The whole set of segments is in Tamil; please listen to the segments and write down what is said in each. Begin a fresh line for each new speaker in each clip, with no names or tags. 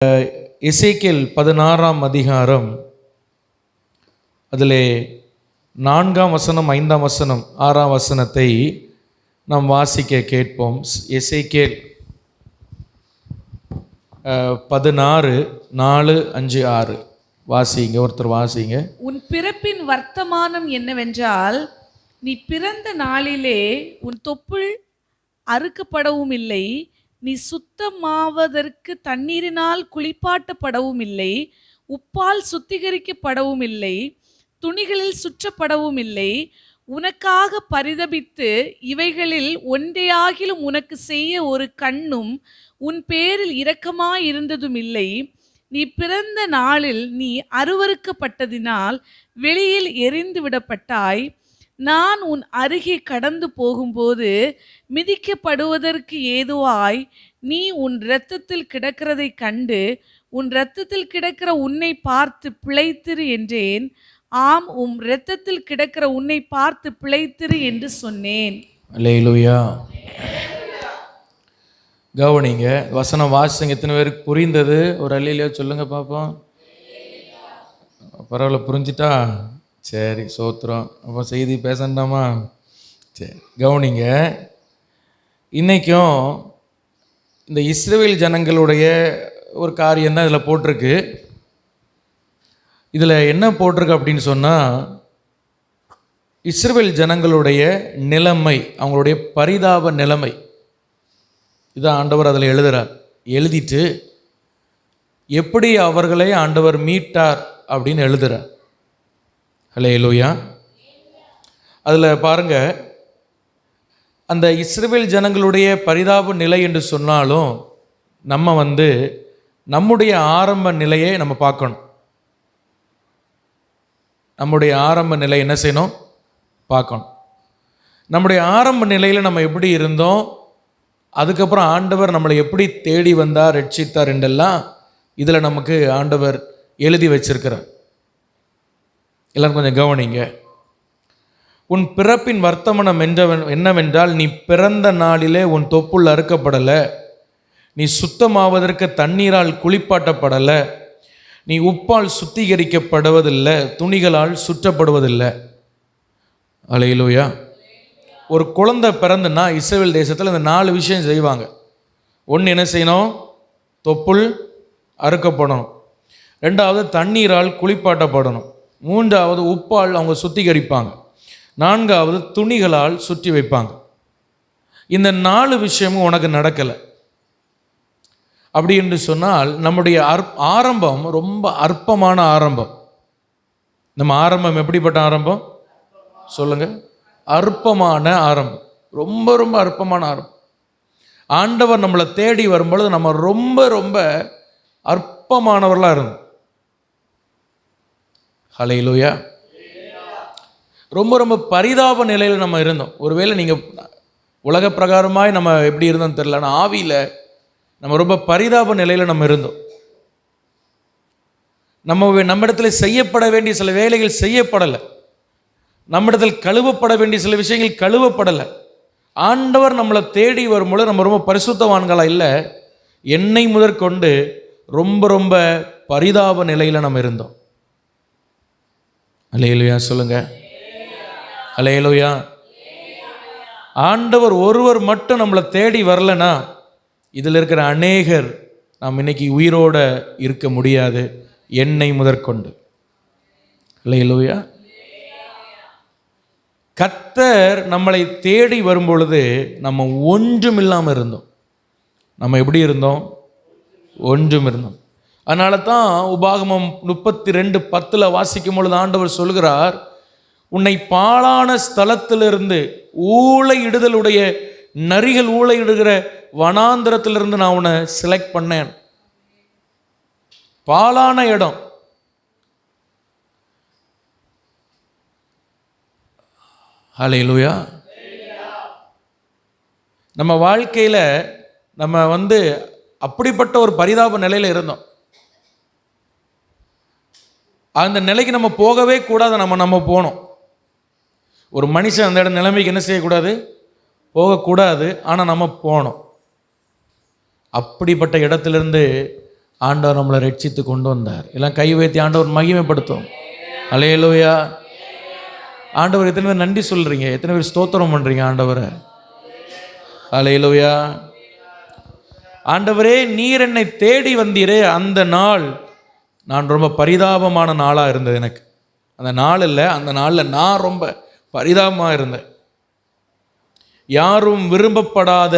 எசேக்கியேல் 16ஆம் அதிகாரம், அதிலே 4ஆம் வசனம், 5ஆம் வசனம், 6ஆம் வசனத்தை நாம் வாசிக்க கேட்போம். எசேக்கியேல் 16, 4, 5, 6 வாசிங்க. ஒருத்தர் வாசிங்க.
உன் பிறப்பின் வர்த்தமானம் என்னவென்றால், நீ பிறந்த நாளிலே உன் தொப்புள் அறுக்கப்படவும் இல்லை, நீ சுத்தமாவதற்கு தண்ணீரினால் குளிப்பாட்டப்படவும் இல்லை, உப்பால் சுத்திகரிக்கப்படவும் இல்லை, துணிகளில் சுற்றப்படவும் இல்லை. உனக்காக பரிதபித்து இவைகளில் ஒன்றையாகிலும் உனக்கு செய்ய ஒரு கண்ணும் உன் பேரில் இரக்கமாயிருந்ததும் இல்லை. நீ பிறந்த நாளில் நீ அருவருக்கப்பட்டதினால் வெளியில் எறிந்து விடப்பட்டாய். நான் உன் அருகே கடந்து போகும்போது மிதிக்கப்படுவதற்கு ஏதுவாய் நீ உன் இரத்தத்தில் கிடக்கிறதை கண்டு, உன் இரத்தத்தில் கிடக்கிற உன்னை பார்த்து பிழைத்திரு என்றேன். ஆம், உம் இரத்தத்தில் கிடக்கிற உன்னை பார்த்து பிழைத்திரு என்று சொன்னேன்.
அல்லேலூயா. கவனிங்க, வசனம் வாசிங்க. எத்தனை பேருக்கு புரிந்தது? ஒரு அல்லேலூயா சொல்லுங்க பார்ப்போம். பரவாயில்ல, புரிஞ்சிட்டா? சரி, சோத்திரம். அப்போ செய்தி பேசண்டாமா? சரி, கவனிங்க. இன்றைக்கும் இந்த இஸ்ரவேல் ஜனங்களுடைய ஒரு காரியம் தான் இதில் போட்டிருக்கு. இதில் என்ன போட்டிருக்கு அப்படின்னு சொன்னால், இஸ்ரவேல் ஜனங்களுடைய நிலைமை, அவங்களுடைய பரிதாப நிலைமை இதான் ஆண்டவர் அதில் எழுதுகிறார். எழுதிட்டு எப்படி அவர்களை ஆண்டவர் மீட்டார் அப்படின்னு எழுதுகிறார். அல்லேலூயா. அதில் பாருங்க, அந்த இஸ்ரவேல் ஜனங்களுடைய பரிதாப நிலை என்று சொன்னாலும் நம்ம நம்முடைய ஆரம்ப நிலையை நம்ம பார்க்கணும். நம்முடைய ஆரம்ப நிலை என்ன செய்யணும்? பார்க்கணும். நம்முடைய ஆரம்ப நிலையில் நம்ம எப்படி இருந்தோம், அதுக்கப்புறம் ஆண்டவர் நம்மளை எப்படி தேடி வந்தார், ரட்சித்தார் என்றெல்லாம் இதில் நமக்கு ஆண்டவர் எழுதி வச்சிருக்கிறார். எல்லாம் கொஞ்சம் கவனிங்க. உன் பிறப்பின் வர்த்தமானம் என்னவென்றால், நீ பிறந்த நாளிலே உன் தொப்புள் அறுக்கப்படலை, நீ சுத்தமாவதற்கு தண்ணீரால் குளிப்பாட்டப்படலை, நீ உப்பால் சுத்திகரிக்கப்படுவதில்லை, துணிகளால் சுற்றப்படுவதில்லை. அல்லேலூயா. ஒரு குழந்தை பிறந்துன்னா இஸ்ரவேல் தேசத்தில் இந்த 4 விஷயம் செய்வாங்க. ஒன்று என்ன செய்யணும்? தொப்புள் அறுக்கப்படணும். 2வது தண்ணீரால் குளிப்பாட்டப்படணும். 3வது உப்பால் அவங்க சுத்திகரிப்பாங்க. 4வது துணிகளால் சுற்றி வைப்பாங்க. இந்த 4 விஷயமும் உனக்கு நடக்கலை அப்படி என்று சொன்னால், நம்முடைய ஆரம்பம் ரொம்ப அற்பமான ஆரம்பம். நம்ம ஆரம்பம் எப்படிப்பட்ட ஆரம்பம் சொல்லுங்க? அற்பமான ஆரம்பம், ரொம்ப ரொம்ப அற்பமான ஆரம்பம். ஆண்டவர் நம்மளை தேடி வரும்பொழுது நம்ம ரொம்ப ரொம்ப அற்பமானவர்களாக இருந்தோம். ஹல்லேலூயா. ரொம்ப ரொம்ப பரிதாப நிலையில் நம்ம இருந்தோம். ஒருவேளை நீங்கள் உலக பிரகாரமாய் நம்ம எப்படி இருந்தோம்னு தெரியல, ஆனால் ஆவியில் நம்ம ரொம்ப பரிதாப நிலையில் நம்ம இருந்தோம். நம்மிடத்தில் செய்யப்பட வேண்டிய சில வேலைகள் செய்யப்படலை, நம்மிடத்தில் கழுவப்பட வேண்டிய சில விஷயங்கள் கழுவப்படலை. ஆண்டவர் நம்மளை தேடி வரும்பொழுது நம்ம ரொம்ப பரிசுத்தவான்களா இல்லை, என்னை முதற்கொண்டு ரொம்ப ரொம்ப பரிதாப நிலையில் நம்ம இருந்தோம். அல்லேலூயா சொல்லுங்க. அல்லேலூயா. ஆண்டவர் ஒருவர் மட்டும் நம்மளை தேடி வரலனா, இதில் இருக்கிற அநேகர் நாம் இன்னைக்கு உயிரோட இருக்க முடியாது, என்னை முதற்கொண்டு. அல்லேலூயா. கர்த்தர் நம்மளை தேடி வரும்பொழுது நம்ம ஒன்றும் இல்லாமல் இருந்தோம். நம்ம எப்படி இருந்தோம்? ஒன்றும் இருந்தோம். அதனால தான் உபாகமம் 32:10 வாசிக்கும் பொழுது ஆண்டவர் சொல்கிறார், உன்னை பாழான ஸ்தலத்திலிருந்து, ஊளையிடுதலுடைய நரிகள் ஊளையிடுகிற வனாந்திரத்திலிருந்து நான் உன்னை செலக்ட் பண்ணேன். பாழான இடம். ஹல்லேலூயா. நம்ம வாழ்க்கையில் நம்ம அப்படிப்பட்ட ஒரு பரிதாப நிலையில் இருந்தோம். அந்த நிலைக்கு நம்ம போகவே கூடாது. நம்ம போனோம். ஒரு மனுஷன் அந்த நிலைமைக்கு என்ன செய்யக்கூடாது? போகக்கூடாது. ஆனால் நம்ம போனோம். அப்படிப்பட்ட இடத்திலிருந்து ஆண்டவர் நம்மளை ரட்சித்து கொண்டு வந்தார். எல்லாம் கை வைத்து ஆண்டவர் மகிமைப்படுத்தும். அல்லேலூயா. ஆண்டவர் எத்தனை பேர் நன்றி சொல்கிறீங்க? எத்தனை பேர் ஸ்தோத்திரம் பண்ணுறீங்க ஆண்டவரை? அல்லேலூயா. ஆண்டவரே, நீர் என்னை தேடி வந்தீரே, அந்த நாள் நான் ரொம்ப பரிதாபமான நாளாக இருந்தது. எனக்கு அந்த நாள் இல்லை, அந்த நாளில் நான் ரொம்ப பரிதாபமாக இருந்தேன். யாரும் விரும்பப்படாத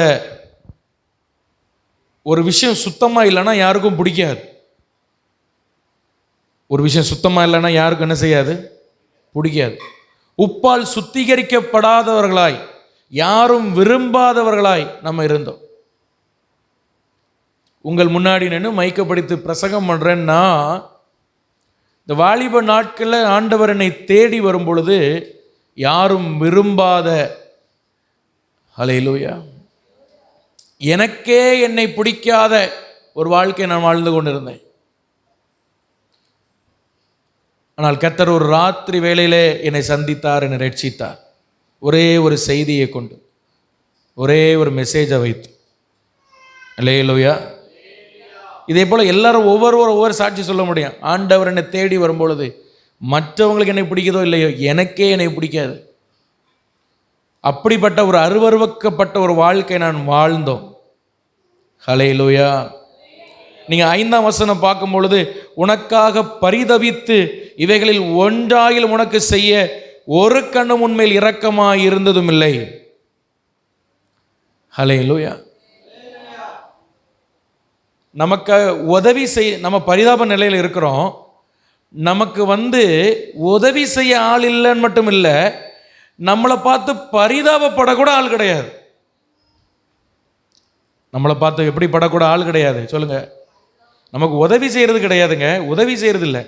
ஒரு விஷயம் சுத்தமாக இல்லைன்னா யாருக்கும் பிடிக்காது. ஒரு விஷயம் சுத்தமாக இல்லைன்னா யாருக்கும் என்ன செய்யாது? பிடிக்காது. உப்பால் சுத்திகரிக்கப்படாதவர்களாய், யாரும் விரும்பாதவர்களாய் நம்ம இருந்தோம். உங்கள் முன்னாடி நின்று மைக்கப்படுத்தி பிரசங்கம் பண்ணுறேன்னா, இந்த வாலிப நாட்களில் ஆண்டவர் என்னை தேடி வரும் பொழுது யாரும் விரும்பாத, ஹல்லேலூயா, எனக்கே என்னை பிடிக்காத ஒரு வாழ்க்கை நான் வாழ்ந்து கொண்டிருந்தேன். ஆனால் கர்த்தர் ஒரு ராத்திரி வேளையிலே என்னை சந்தித்தார், என்னை ரட்சித்தார். ஒரே ஒரு செய்தியை கொண்டு, ஒரே ஒரு மெசேஜை வைத்து. அல்லேலூயா. இதே போல் எல்லாரும் ஒவ்வொரு சாட்சி சொல்ல முடியும். ஆண்டவர் என்னை தேடி வரும்பொழுது மற்றவங்களுக்கு என்னை பிடிக்குதோ இல்லையோ, எனக்கே என்னை பிடிக்காது. அப்படிப்பட்ட ஒரு அருவருவக்கப்பட்ட ஒரு வாழ்க்கை நான் வாழ்ந்தோம். ஹல்லேலூயா. நீங்கள் 5ஆம் வசனம் பார்க்கும் பொழுது, உனக்காக பரிதவித்து இவைகளில் ஒன்றாயில் உனக்கு செய்ய ஒரு கண்ணும் உன்மேல் இரக்கமாய் இருந்ததும் இல்லை. ஹல்லேலூயா. நமக்கு உதவி செய்ய, நம்ம பரிதாப நிலையில் இருக்கிறோம், நமக்கு உதவி செய்ய ஆள் இல்லைன்னு மட்டும் இல்லை, நம்மளை பார்த்து பரிதாபப்படக்கூட ஆள் கிடையாது. நம்மளை பார்த்து எப்படி படக்கூட ஆள் கிடையாது. சொல்லுங்க. நமக்கு உதவி செய்கிறது கிடையாதுங்க, உதவி செய்கிறது இல்லை,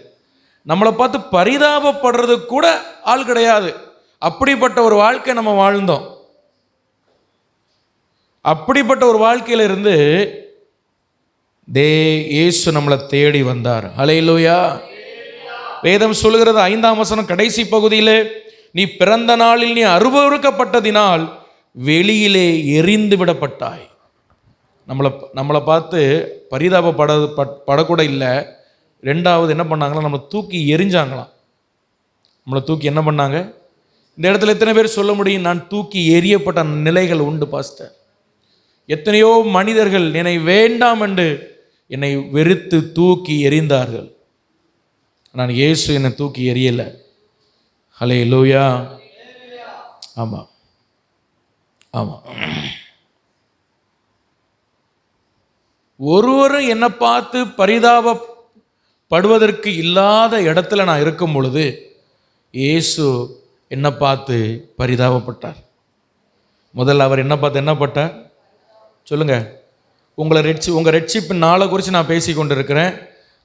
நம்மளை பார்த்து பரிதாபப்படுறது கூட ஆள் கிடையாது. அப்படிப்பட்ட ஒரு வாழ்க்கை நம்ம வாழ்ந்தோம். அப்படிப்பட்ட ஒரு வாழ்க்கையில இருந்து இயேசு நம்மளை தேடி வந்தார். ஹல்லேலூயா. வேதம் சொல்லுகிறது 5ஆம் வசனம் கடைசி பகுதியில், நீ பிறந்த நாளில் நீ அருவருக்கப்பட்டதினால் வெளியிலே எரிந்து விடப்பட்டாய். நம்மளை பார்த்து படக்கூட இல்லை. ரெண்டாவது என்ன பண்ணாங்களா, நம்மளை தூக்கி எரிஞ்சாங்களாம். நம்மளை தூக்கி என்ன பண்ணாங்க? இந்த இடத்துல எத்தனை பேர் சொல்ல முடியும், நான் தூக்கி எரியப்பட்ட நிலைகள் உண்டு பாஸ்டர்? எத்தனையோ மனிதர்கள் என்னை வேண்டாம் என்று என்னை வெறுத்து தூக்கி எறிந்தார்கள். நான் இயேசு என்னை தூக்கி எறியலை. ஹல்லேலூயா. ஆமாம், ஆமாம். ஒருவரும் என்னை பார்த்து பரிதாபப்படுவதற்கு இல்லாத இடத்துல நான் இருக்கும் பொழுது இயேசு என்னை பார்த்து பரிதாபப்பட்டார். முதல்ல அவர் என்ன பார்த்து என்ன பட்டார்? சொல்லுங்க. உங்கள் ரட்சிப்பின் நாளை குறித்து நான் பேசி கொண்டிருக்கிறேன்.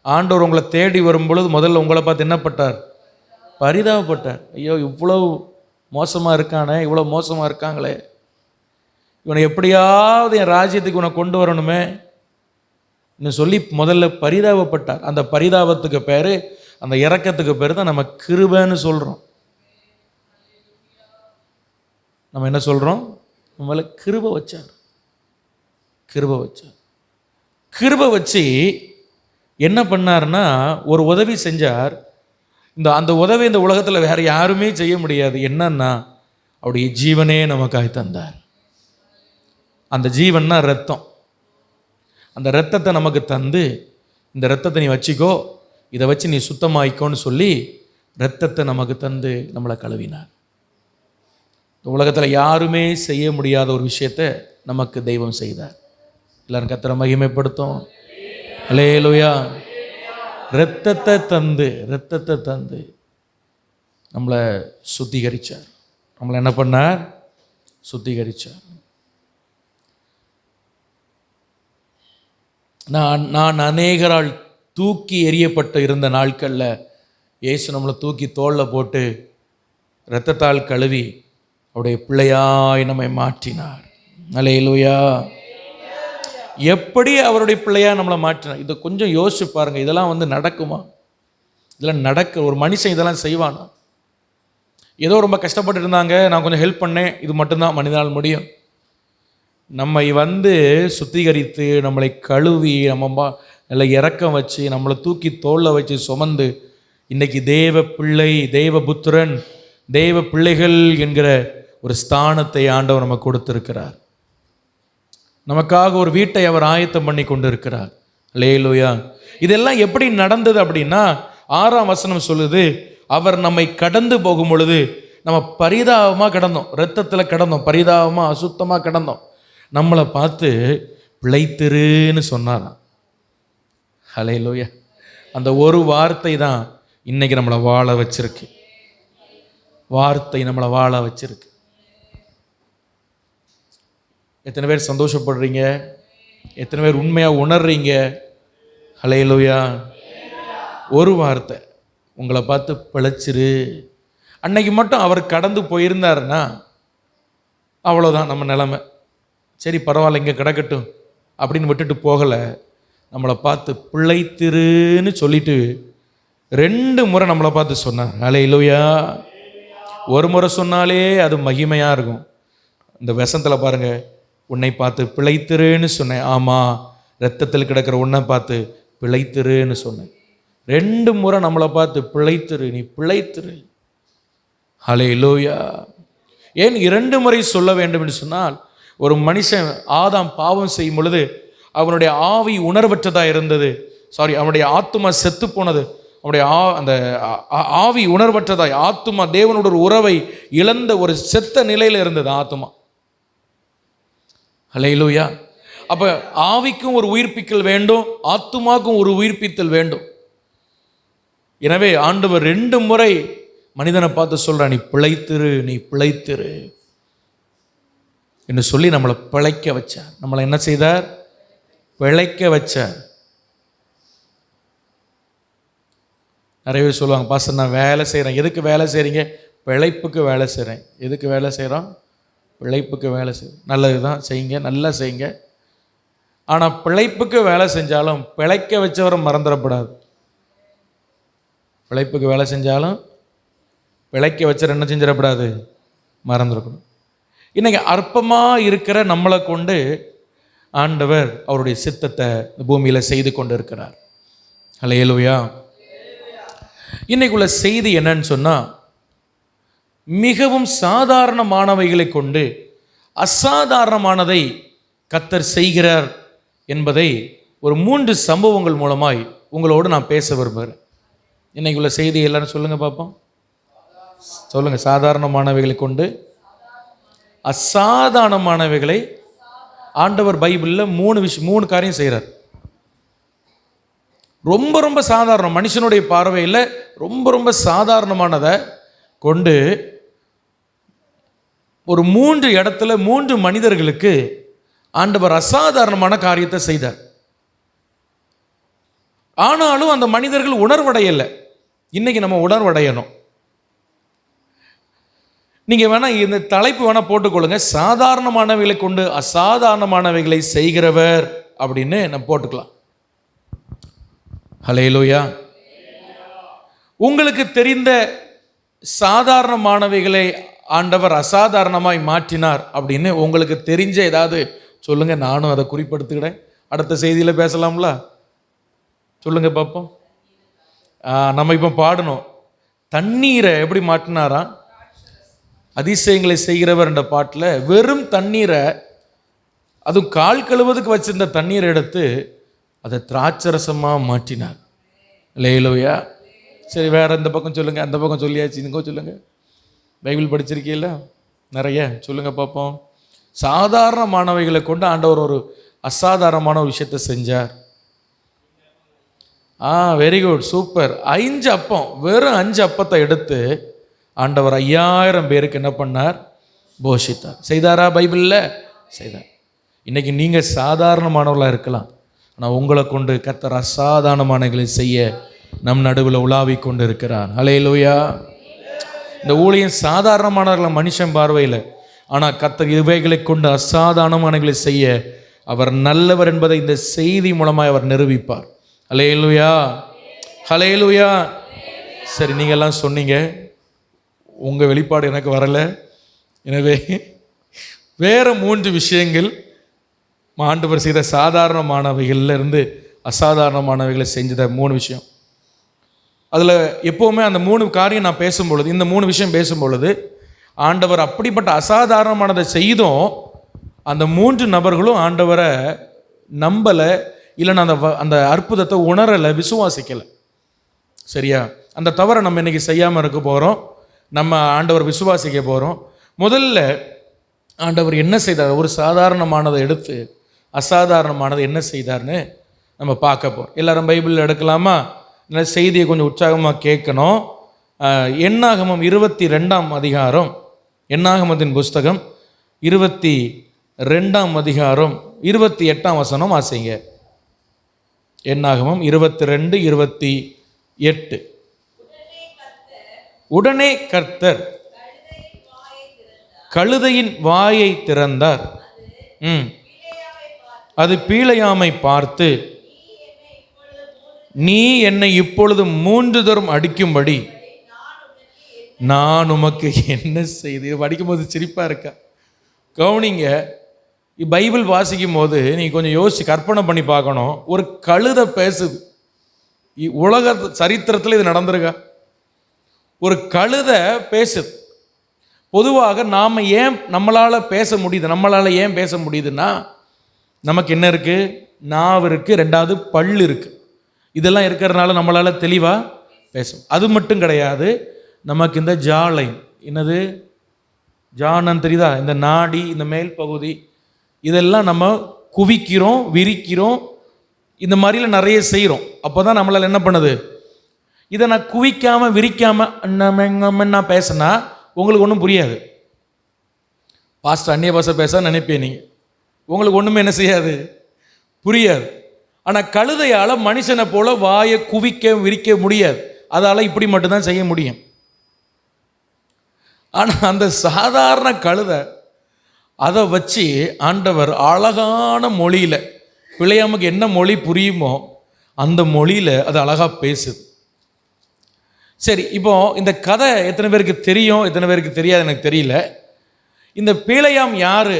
ஆண்டவர் உங்களை தேடி வரும் பொழுது முதல்ல உங்களை பார்த்து என்ன பட்டார்? பரிதாபப்பட்டார். ஐயோ, இவ்வளோ மோசமாக இருக்கானே, இவ்வளோ மோசமாக இருக்காங்களே, இவனை எப்படியாவது என் ராஜ்யத்துக்கு இவனை கொண்டு வரணுமே சொல்லி முதல்ல பரிதாபப்பட்டார். அந்த பரிதாபத்துக்கு பேர், அந்த இரக்கத்துக்கு பேர் தான் நம்ம கிருபைன்னு சொல்கிறோம். நம்ம என்ன சொல்கிறோம்? நம்மள கிருபை வச்சார். கிருபை வச்சு என்ன பண்ணார்னா, ஒரு உதவி செஞ்சார். அந்த உதவி இந்த உலகத்தில் வேற யாருமே செய்ய முடியாது. என்னன்னா, அவருடைய ஜீவனே நமக்காக தந்தார். அந்த ஜீவன்னா ரத்தம். அந்த ரத்தத்தை நமக்கு தந்து, இந்த ரத்தத்தை நீ வச்சுக்கோ, இதை வச்சு நீ சுத்தமாயிக்கோன்னு சொல்லி ரத்தத்தை நமக்கு தந்து நம்மளை கழுவினார். இந்த உலகத்தில் யாருமே செய்ய முடியாத ஒரு விஷயத்தை நமக்கு தெய்வம் செய்தார். எல்லாரும் கர்த்தரை மகிமைப்படுத்தும். அல்லேலூயா. ரத்தத்தை தந்து நம்மளை சுத்திகரிச்சார். நம்மளை என்ன பண்ணார்? சுத்திகரிச்சார். நான் அநேகரால் தூக்கி எறியப்பட்டு இருந்த நாட்களில் இயேசு நம்மளை தூக்கி தோளில் போட்டு இரத்தத்தால் கழுவி அவருடைய பிள்ளையாய் நம்மை மாற்றினார். அல்லேலூயா. எப்படி அவருடைய பிள்ளையா நம்மளை மாற்றினார்? இதை கொஞ்சம் யோசிச்சு பாருங்கள். இதெல்லாம் நடக்குமா? இதெல்லாம் ஒரு மனுஷன் இதெல்லாம் செய்வானா? ஏதோ ரொம்ப கஷ்டப்பட்டு இருந்தாங்க, நான் கொஞ்சம் ஹெல்ப் பண்ணேன், இது மட்டும்தான் மனிதனால் முடியும். நம்மை சுத்திகரித்து நம்மளை கழுவி இல்லை இரக்கம் வச்சு நம்மளை தூக்கி தோளில் வச்சு சுமந்து இன்னைக்கு தேவ பிள்ளை, தேவ புத்திரன், தேவ பிள்ளைகள் என்கிற ஒரு ஸ்தானத்தை ஆண்டவர் நமக்கு கொடுத்திருக்கிறார். நமக்காக ஒரு வீட்டை அவர் ஆயத்தம் பண்ணி கொண்டு இருக்கிறார். அல்லேலூயா. இதெல்லாம் எப்படி நடந்தது அப்படின்னா 6ஆம் வசனம் சொல்லுது, அவர் நம்மை கடந்து போகும் பொழுது நம்ம பரிதாபமாக கிடந்தோம், இரத்தத்தில் கிடந்தோம், பரிதாபமாக அசுத்தமாக கிடந்தோம். நம்மளை பார்த்து பிழைத்திருன்னு சொன்னாராம். அல்லேலூயா. அந்த ஒரு வார்த்தை தான் இன்னைக்கு நம்மளை வாழ வச்சிருக்கு. வார்த்தை நம்மளை வாழ வச்சிருக்கு. எத்தனை பேர் சந்தோஷப்படுறீங்க? எத்தனை பேர் உண்மையாக உணர்றீங்க? அல்லேலூயா. ஒரு வார்த்தை உங்களை பார்த்து பிழைச்சிரு. அன்னைக்கு மட்டும் அவர் கடந்து போயிருந்தாருன்னா அவ்வளோதான் நம்ம நிலைமை. சரி பரவாயில்ல, இங்கே கிடக்கட்டும் அப்படின்னு விட்டுட்டு போகலை. நம்மளை பார்த்து பிழைத்திருன்னு சொல்லிட்டு 2 முறை நம்மளை பார்த்து சொன்னார். அல்லேலூயா. ஒரு முறை சொன்னாலே அது மகிமையாக இருக்கும். இந்த வசனத்தில் பாருங்கள், உன்னை பார்த்து பிழைத்திருன்னு சொன்னேன். ஆமாம், இரத்தத்தில் கிடக்கிற உன்னை பார்த்து பிழைத்திருன்னு சொன்னேன். 2 முறை நம்மளை பார்த்து பிழைத்திரு, நீ பிழைத்திரு. அல்லேலூயா. ஏன் 2 முறை சொல்ல வேண்டும் என்று சொன்னால், ஒரு மனுஷன் ஆதாம் பாவம் செய்யும் பொழுது அவனுடைய ஆவி உணர்வற்றதாக இருந்தது. அவனுடைய ஆத்துமா செத்து போனது. அவனுடைய அந்த ஆவி உணர்வற்றதாய், ஆத்துமா தேவனோட ஒரு உறவை இழந்த ஒரு செத்த நிலையில் இருந்தது ஆத்துமா. அல்லேலூயா. அப்ப ஆவிக்கும் ஒரு உயிர்ப்பித்தல் வேண்டும், ஆத்துமாக்கும் ஒரு உயிர்ப்பித்தல் வேண்டும். எனவே ஆண்டவர் 2 முறை மனிதனை பார்த்து சொல்றான், நீ பிழைத்திரு, நீ பிழைத்திரு என்று சொல்லி நம்மளை பிழைக்க வச்சார். நம்மளை என்ன செய்தார்? பிழைக்க வச்சார். நிறைய பேர் சொல்லுவாங்க, பாஸ்டர் நான் வேலை செய்கிறேன். எதுக்கு வேலை செய்கிறீங்க? பிழைப்புக்கு வேலை செய்கிறேன். எதுக்கு வேலை செய்கிறோம்? பிழைப்புக்கு வேலை செய்கிறோம். நல்லது தான், செய்யுங்க, நல்லா செய்யுங்க. ஆனால் பிழைப்புக்கு வேலை செஞ்சாலும் பிழைக்க வச்சவரை மறந்துடப்படாது. பிழைப்புக்கு வேலை செஞ்சாலும் பிழைக்க வச்சவர் என்ன செஞ்சிடப்படாது? மறந்துடக்கூடாது. இன்றைக்கி அற்பமாக இருக்கிற நம்மளை கொண்டு ஆண்டவர் அவருடைய சித்தத்தை இந்த பூமியில் செய்து கொண்டு இருக்கிறார். அல்லேலூயா. இன்னைக்குள்ள செய்தி என்னன்னு சொன்னால், மிகவும் சாதாரணமானவைகளை கொண்டு அசாதாரணமானதை கர்த்தர் செய்கிறார் என்பதை ஒரு 3 சம்பவங்கள் மூலமாய் உங்களோடு நான் பேச விரும்புகிறேன். இன்னைக்குள்ள செய்தி எல்லாரும் சொல்லுங்கள் பார்ப்போம். சொல்லுங்கள். சாதாரணமானவைகளை கொண்டு அசாதாரணமானவைகளை ஆண்டவர் பைபிளில் 3 காரியம் செய்கிறார். ரொம்ப ரொம்ப சாதாரணம், மனுஷனுடைய பார்வையில் ரொம்ப ரொம்ப சாதாரணமானதை கொண்டு ஒரு 3 இடத்துல 3 மனிதர்களுக்கு ஆண்டவர் அசாதாரணமான காரியத்தை செய்தார். ஆனாலும் அந்த மனிதர்கள் உணர்வடையலை. இன்னைக்கு நம்ம உணர்வடையணும். நீங்கள் வேணால் இந்த தலைப்பு வேணால் போட்டுக்கொள்ளுங்க, சாதாரணமானவைகளை கொண்டு அசாதாரணமானவைகளை செய்கிறவர் அப்படின்னு நம்ம போட்டுக்கலாம். அல்லேலூயா. உங்களுக்கு தெரிந்த சாதாரணமானவைகளை ஆண்டவர் அசாதாரணமாய் மாற்றினார் அப்படின்னு உங்களுக்கு தெரிஞ்ச ஏதாவது சொல்லுங்க, நானும் அதை குறிப்பிடுத்துக்கிறேன். அடுத்த செய்தியில் பேசலாம்ல? சொல்லுங்க பார்ப்போம். நம்ம இப்போ பாடணும், தண்ணீரை எப்படி மாற்றினாரா? அதிசயங்களை செய்கிறவர் என்ற பாட்டில் வெறும் தண்ணீரை, அதுவும் கால் கழுவதுக்கு வச்சிருந்த தண்ணீரை எடுத்து அதை திராட்சரசமாக மாற்றினார். அல்லேலூயா. சரி, வேற இந்த பக்கம் சொல்லுங்க. அந்த பக்கம் சொல்லியாச்சு, இங்கோ சொல்லுங்க. பைபிள் படிச்சிருக்கீங்களா? நிறைய சொல்லுங்க பார்ப்போம். சாதாரணமானவைகளை கொண்டு ஆண்டவர் ஒரு அசாதாரணமான ஒரு விஷயத்தை செஞ்சார். Very good, super. 5 அப்பம், வெறும் 5 அப்பத்தை எடுத்து ஆண்டவர் 5000 பேருக்கு என்ன பண்ணார்? போஷித்தார். செய்தாரா? பைபிளில் செய்தார். இன்னைக்கு நீங்கள் சாதாரணமானவர்களாக இருக்கலாம், ஆனால் உங்களை கொண்டு கர்த்தர் அசாதாரணமானவைகளை செய்ய நம் நடுவில் உலாவி கொண்டு இருக்கிறார். அல்லேலூயா. இந்த ஊழியம் சாதாரணமானவர்களை மனுஷன் பார்வையில், ஆனால் கர்த்தர் இவைகளை கொண்டு அசாதாரணமானவைகளை செய்ய அவர் நல்லவர் என்பதை இந்த செய்தி மூலமாக அவர் நிரூபிப்பார். அல்லேலூயா, அல்லேலூயா. சரி, நீங்கள்லாம் சொன்னீங்க, உங்கள் வெளிப்பாடு எனக்கு வரலை. எனவே வேறு 3 விஷயங்கள் ஆண்டவர் செய்த சாதாரணமானவைகளிலிருந்து அசாதாரணமானவைகளை செஞ்சத 3 விஷயம். அதில் எப்போவுமே அந்த 3 காரியம் நான் பேசும்பொழுது, இந்த 3 விஷயம் பேசும்பொழுது, ஆண்டவர் அப்படிப்பட்ட அசாதாரணமானதை செய்தும் அந்த 3 நபர்களும் ஆண்டவரை நம்பலை, இல்லைன்னா அந்த அற்புதத்தை உணரலை, விசுவாசிக்கலை. சரியா? அந்த தவறை நம்ம இன்றைக்கி செய்யாமல் இருக்க போகிறோம். நம்ம ஆண்டவர் விசுவாசிக்க போகிறோம். முதல்ல ஆண்டவர் என்ன செய்தார்? ஒரு சாதாரணமானதை எடுத்து அசாதாரணமானதை என்ன செய்தார்னு நம்ம பார்க்க போகிறோம். எல்லாரும் பைபிள் எடுக்கலாமா? இந்த செய்தியை கொஞ்சம் உற்சாகமாக கேட்கணும். என்னாகமம் 22ஆம் அதிகாரம், என்னாகமத்தின் புஸ்தகம் 22ஆம் அதிகாரம் 28ஆம் வசனம் வாசிங்க. என்னாகமம் 22:28. உடனே கர்த்தர் கழுதையின் வாயை திறந்தார். அது பீலையாமை பார்த்து, நீ என்னை இப்பொழுது 3 தரம் அடிக்கும்படி நான் உமக்கு என்ன செய்து. படிக்கும்போது சிரிப்பா இருக்கா? கவனிங்க, பைபிள் வாசிக்கும் போது நீ கொஞ்சம் யோசிச்சு கற்பனை பண்ணி பார்க்கணும். ஒரு கழுதை பேசுது. உலக சரித்திரத்தில் இது நடந்திருக்கா? ஒரு கழுதை பேசுது. பொதுவாக நாம் ஏன் நம்மளால் பேச முடியுது? நம்மளால் ஏன் பேச முடியுதுன்னா, நமக்கு என்ன இருக்குது? நாவு இருக்குது, 2வது பல் இருக்குது. இதெல்லாம் இருக்கிறதுனால நம்மளால் தெளிவாக பேசும். அது மட்டும் கிடையாது, நமக்கு இந்த ஜாலை, என்னது ஜானன் தெரியுதா? இந்த நாடி, இந்த மேல் பகுதி, இதெல்லாம் நம்ம குவிக்கிறோம், விரிக்கிறோம், இந்த மாதிரிலாம் நிறைய செய்கிறோம். அப்போ தான் நம்மளால் என்ன பண்ணுது? இதை நான் குவிக்காமல் விரிக்காமல் நான் பேசினா உங்களுக்கு ஒன்றும் புரியாது. பாஸ்டர் அந்நிய பாஷை பேச நினைப்பேன் நீங்கள், உங்களுக்கு ஒன்றுமே என்ன செய்யாது, புரியாது. ஆனால் கழுதையால் மனுஷனை போல வாயை குவிக்க விரிக்க முடியாது. அதால் இப்படி மட்டும்தான் செய்ய முடியும். ஆனால் அந்த சாதாரண கழுதை, அதை வச்சு ஆண்டவர் அழகான மொழியில், பிள்ளையாமுக்கு என்ன மொழி புரியுமோ அந்த மொழியில் அது அழகாக பேசுது. சரி, இப்போ இந்த கதை எத்தனை பேருக்கு தெரியும், எத்தனை பேருக்கு தெரியாது எனக்கு தெரியல. இந்த பீலையாம் யார்,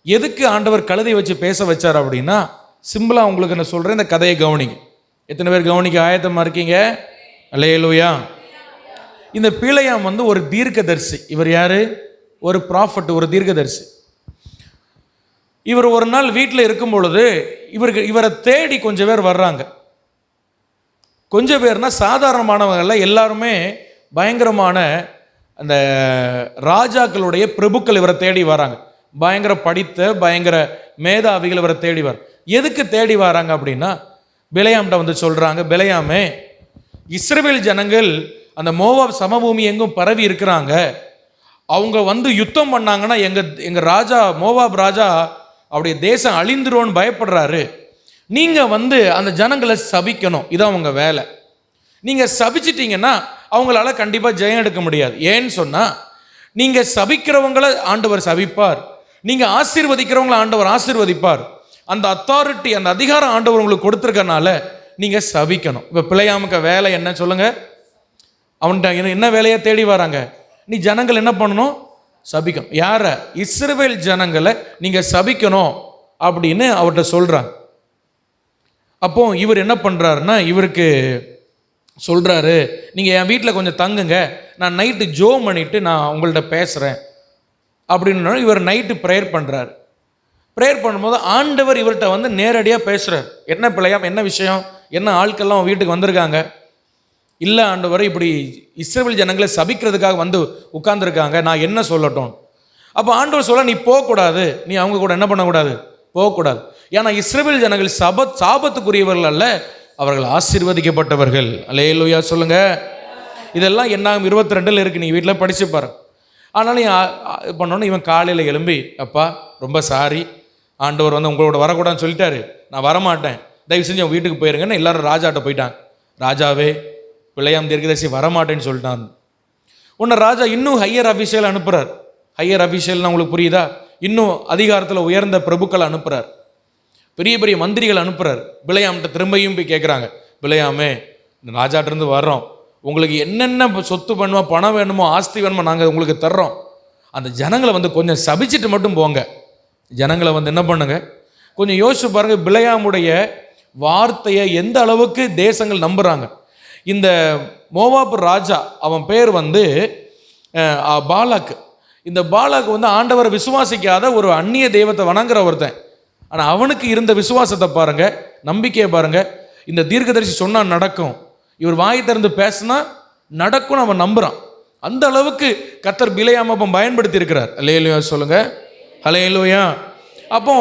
எதுக்கு ஆண்டவர் கழுதை வச்சு பேச வச்சார் அப்படின்னா, சிம்பிளாக உங்களுக்கு என்ன சொல்கிறேன், இந்த கதையை கவனிங்க. எத்தனை பேர் கவனிக்க ஆயத்தமாக இருக்கீங்க? அல்லேலூயா. இந்த பீலையாம் ஒரு தீர்க்கதரிசி. இவர் யார்? ஒரு ப்ராஃபட், ஒரு தீர்க்கதரிசி. இவர் ஒரு நாள் வீட்டில் இருக்கும் பொழுது இவரை தேடி கொஞ்சம் பேர் வர்றாங்க. கொஞ்சம் பேர்னா சாதாரணமானவங்கள, எல்லாருமே பயங்கரமான அந்த ராஜாக்களுடைய பிரபுக்கள் இவரை தேடி வராங்க. பயங்கர படித்த பயங்கர மேதாவிகள் இவரை தேடி வர. எதுக்கு தேடி வராங்க அப்படின்னா, பிலேயாம்கிட்ட சொல்கிறாங்க, பிலேயாமே, இஸ்ரவேல் ஜனங்கள் அந்த மோவாப் சமபூமி எங்கும் பரவி இருக்கிறாங்க. அவங்க யுத்தம் பண்ணாங்கன்னா எங்கள் ராஜா, மோவாப் ராஜா, அவருடைய தேசம் அழிந்துருவோன்னு பயப்படுறாரு. நீங்கள் அந்த ஜனங்களை சபிக்கணும், இதான் உங்கள் வேலை. நீங்கள் சபிச்சிட்டிங்கன்னா அவங்களால கண்டிப்பாக ஜெயம் எடுக்க முடியாது. ஏன்னு சொன்னால், நீங்கள் சபிக்கிறவங்களை ஆண்டவர் சபிப்பார், நீங்கள் ஆசீர்வதிக்கிறவங்களை ஆண்டவர் ஆசீர்வதிப்பார். அந்த அத்தாரிட்டி, அந்த அதிகாரம் ஆண்டவர் உங்களுக்கு கொடுத்துருக்கனால நீங்கள் சபிக்கணும். இப்போ பிள்ளையாமுக்க வேலை என்ன சொல்லுங்கள்? அவன்கிட்ட என்ன வேலையை தேடி வராங்க? நீ ஜனங்கள் என்ன பண்ணணும்? சபிக்கணும். யாரை? இஸ்ரவேல் ஜனங்களை நீங்கள் சபிக்கணும் அப்படின்னு அவர்கிட்ட சொல்கிறாங்க. அப்போ இவர் என்ன பண்ணுறாருன்னா, இவருக்கு சொல்கிறாரு, நீங்கள் என் வீட்டில் கொஞ்சம் தங்குங்க, நான் நைட்டு ஜோம் பண்ணிவிட்டு நான் உங்கள்கிட்ட பேசுகிறேன் அப்படின்னு. இவர் நைட்டு ப்ரேயர் பண்ணுறாரு. ப்ரேயர் பண்ணும்போது ஆண்டவர் இவர்கிட்ட நேரடியாக பேசுகிறார். என்ன பிள்ளையாம், என்ன விஷயம், என்ன ஆட்கள்லாம் வீட்டுக்கு வந்திருக்காங்க? இல்லை ஆண்டவர், இப்படி இஸ்ரவேல் ஜனங்களை சபிக்கிறதுக்காக உட்கார்ந்துருக்காங்க, நான் என்ன சொல்லட்டும்? அப்போ ஆண்டவர் சொல்ல, நீ போகக்கூடாது, நீ அவங்க கூட என்ன பண்ணக்கூடாது, போகக்கூடாது. ஏன்னா இஸ்ரவேல் ஜனங்கள் சாபத்துக்குரியவர்கள் அல்ல, அவர்கள் ஆசீர்வதிக்கப்பட்டவர்கள். அல்லேலூயா சொல்லுங்க. இதெல்லாம் என்னாகும் 22 இருக்கு, நீங்கள் வீட்டில் படிச்சு பாருங்க. ஆனாலும் பண்ணோன்னு இவன் காலையில் எழும்பி, அப்பா ரொம்ப சாரி, ஆண்டவர் உங்களோட வரக்கூடாதுன்னு சொல்லிட்டாரு, நான் வரமாட்டேன், தயவு செஞ்சு அவன் வீட்டுக்கு போயிருங்கன்னு எல்லாரும் ராஜாட்ட போயிட்டாங்க. ராஜாவே, பிள்ளையாம் தீர்க்கதரிசி வரமாட்டேன்னு சொல்லிட்டான். உன்னை ராஜா இன்னும் ஹையர் அஃபீஷியல் அனுப்புகிறார். ஹையர் அஃபீஷியல்னா உங்களுக்கு புரியுதா? இன்னும் அதிகாரத்தில் உயர்ந்த பிரபுக்களை அனுப்புகிறார், பெரிய பெரிய மந்திரிகள் அனுப்புகிறார். பிலேயாம்கிட்ட திரும்பியும் போய் கேட்குறாங்க, பிலேயாமே, இந்த ராஜாட்டிருந்து வர்றோம், உங்களுக்கு என்னென்ன சொத்து வேணுமோ, பணம் வேணுமோ, ஆஸ்தி வேணுமோ நாங்கள் உங்களுக்கு தர்றோம், அந்த ஜனங்களை கொஞ்சம் சபிச்சுட்டு மட்டும் போங்க. ஜனங்களை என்ன பண்ணுங்க, கொஞ்சம் யோசிச்சு பாருங்கள். பிலேயாமுடைய வார்த்தையை எந்த அளவுக்கு தேசங்கள் நம்புகிறாங்க. இந்த மோவாப் ராஜா, அவன் பேர் வந்து பாலாக். இந்த பாலாக் வந்து ஆண்டவரை விசுவாசிக்காத ஒரு அந்நிய தெய்வத்தை வணங்குற ஒருத்தன். ஆனால் அவனுக்கு இருந்த விசுவாசத்தை பாருங்க, நம்பிக்கையை பாருங்க. இந்த தீர்க்கதரிசி சொன்னால் நடக்கும், இவர் வாய் திறந்து பேசினா நடக்கும்னு அவன் நம்புகிறான். அந்த அளவுக்கு கர்த்தர் பிலேயாமை அப்போ பயன்படுத்தி இருக்கிறார். அல்லேலூயா சொல்லுங்க, அல்லேலூயா. அப்போ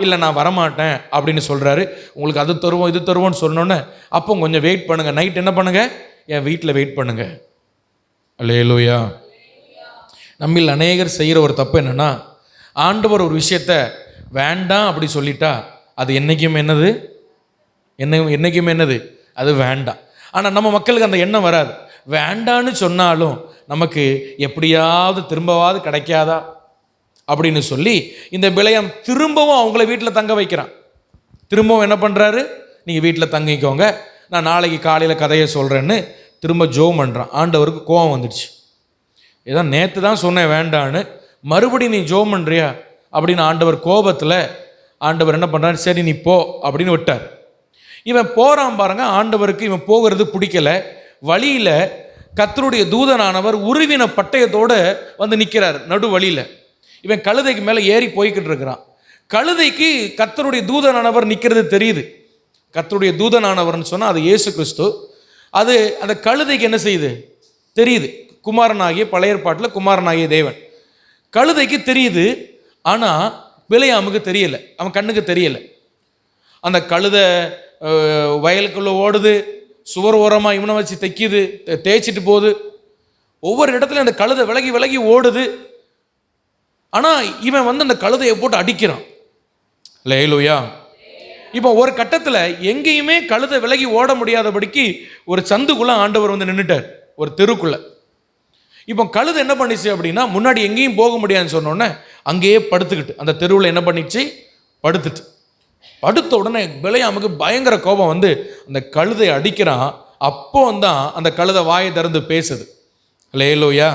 இல்லை நான் வரமாட்டேன் அப்படின்னு சொல்கிறாரு. உங்களுக்கு அது தருவோம் இது தருவோம்னு சொன்னோன்னே அப்போ கொஞ்சம் வெயிட் பண்ணுங்கள், நைட் என்ன பண்ணுங்கள், என் வீட்டில் வெயிட் பண்ணுங்கள். அல்லேலூயா. நம்மில் அநேகர் செய்கிற ஒரு தப்பு என்னென்னா, ஆண்டவர் ஒரு விஷயத்த வேண்டாம் அப்படி சொல்லிட்டா அது என்றைக்குமே என்னது அது வேண்டாம். ஆனால் நம்ம மக்களுக்கு அந்த எண்ணம் வராது. வேண்டான்னு சொன்னாலும் நமக்கு எப்படியாவது திரும்பவாவது கிடைக்காதா அப்படின்னு சொல்லி இந்த பிலேயாம் திரும்பவும் அவங்கள வீட்டில் தங்க வைக்கிறான். திரும்பவும் என்ன பண்ணுறாரு, நீங்கள் வீட்டில் தங்கிக்கோங்க, நான் நாளைக்கு காலையில் கதையை சொல்கிறேன்னு திரும்ப ஜோம் பண்ணுறான். ஆண்டவருக்கு கோபம் வந்துடுச்சு. இதான் நேற்று தான் சொன்னேன் வேண்டான்னு, மறுபடியும் நீ ஜோம் பண்ணுறியா அப்படின்னு ஆண்டவர் கோபத்தில் ஆண்டவர் என்ன பண்ணுறாரு, சரி நீ போ அப்படின்னு விட்டார். இவன் போகிறான் பாருங்க. ஆண்டவருக்கு இவன் போகிறது பிடிக்கல. வழியில் கர்த்தருடைய தூதனானவர் உருவின பட்டயத்தோடு வந்து நிற்கிறார் நடு வழியில். இவன் கழுதைக்கு மேலே ஏறி போய்கிட்டு இருக்கிறான். கழுதைக்கு கர்த்தருடைய தூதனானவர் நிற்கிறது தெரியுது. கர்த்தருடைய தூதனானவர்னு சொன்னால் அது இயேசு கிறிஸ்து. அது அந்த கழுதைக்கு என்ன செய்யுது தெரியுது, குமாரனாகிய பழைய ஏற்பாட்டில் குமாரனாகிய தேவன். கழுதைக்கு தெரியுது, ஆனால் பிலேயாமுக்கு தெரியலை, அவன் கண்ணுக்கு தெரியலை. அந்த கழுதை வயலுக்குள்ளே ஓடுது, சுவர் ஓரமாக இவனை வச்சு தைக்குது, தேய்ச்சிட்டு போகுது. ஒவ்வொரு இடத்துல அந்த கழுதை விலகி விலகி ஓடுது. ஆனால் இவன் வந்து அந்த கழுதையை போட்டு அடிக்கிறான். அல்லேலூயா. இப்போ ஒரு கட்டத்தில் எங்கேயுமே கழுதை விலகி ஓட முடியாதபடிக்கு ஒரு சந்துக்குள்ளே ஆண்டவர் வந்து நின்றுட்டார், ஒரு தெருக்குள்ளே. இப்போ கழுதை என்ன பண்ணிச்சு அப்படின்னா, முன்னாடி எங்கேயும் போக முடியாதுன்னு சொன்னோன்னே அங்கேயே படுத்துக்கிட்டு அந்த தெருவில் என்ன பண்ணிச்சு, படுத்துட்டு. படுத்த உடனே பிலேயாமுக்கு பயங்கர கோபம் வந்து அந்த கழுதை அடிக்கிறான். அப்போ தான் அந்த கழுதை வாயை திறந்து பேசுது. அல்லேலூயா.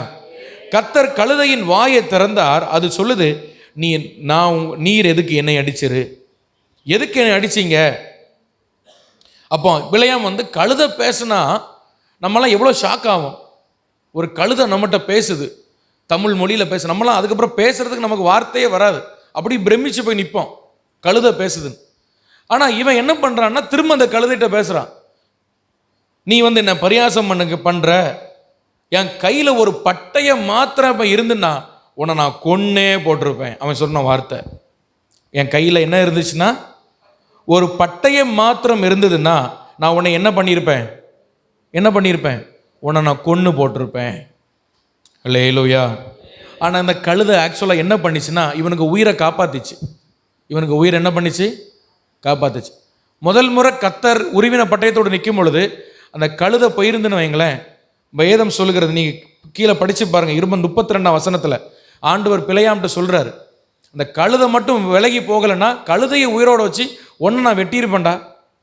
கர்த்தர் கழுதையின் வாயை திறந்தார். அது சொல்லுது, நீர் எதுக்கு என்னை அடிச்சிரு, எதுக்கு என்னை அடிச்சிங்க? அப்போ பிலேயாம் வந்து கழுதை பேசுனா நம்மளாம் எவ்வளோ ஷாக் ஆகும். ஒரு கழுதை நம்மகிட்ட பேசுது, தமிழ் மொழியில் பேசு, நம்மளாம் அதுக்கப்புறம் பேசுறதுக்கு நமக்கு வார்த்தையே வராது, அப்படி பிரமிச்சு போய் நிற்போம் கழுதை பேசுதுன்னு. ஆனால் இவன் என்ன பண்ணுறான்னா திரும்ப அந்த கழுதைகிட்ட பேசுகிறான். நீ வந்து என்ன பரியாசம் பண்ணுற, என் கையில் ஒரு பட்டையை மாத்திரம் இப்போ இருந்துன்னா உன்னை நான் கொன்னே போட்டிருப்பேன். அவன் சொன்ன வார்த்தை, என் கையில் என்ன இருந்துச்சுன்னா ஒரு பட்டையை மாத்திரம் இருந்ததுன்னா நான் உன்னை என்ன பண்ணியிருப்பேன், உன்னை நான் கொன்று போட்டிருப்பேன். அல்லேலூயா. ஆனால் அந்த கழுதை ஆக்சுவலாக என்ன பண்ணிச்சுன்னா இவனுக்கு உயிரை காப்பாற்றிச்சு. இவனுக்கு உயிர் என்ன பண்ணிச்சு, காப்பாத்துச்சு. முதல் முறை கர்த்தர் உருவின பட்டயத்தோடு நிற்கும் பொழுது அந்த கழுதை போயிருந்துன்னு வைங்களேன், வேதம் சொல்லுகிறது, நீங்கள் கீழே படித்து பாருங்கள், 32 வசனத்தில் ஆண்டவர் பிலேயாம்கிட்ட சொல்கிறாரு, அந்த கழுதை மட்டும் விலகி போகலைன்னா கழுதையை உயிரோடு வச்சு ஒன்றை நான் வெட்டியிருப்பேன்டா,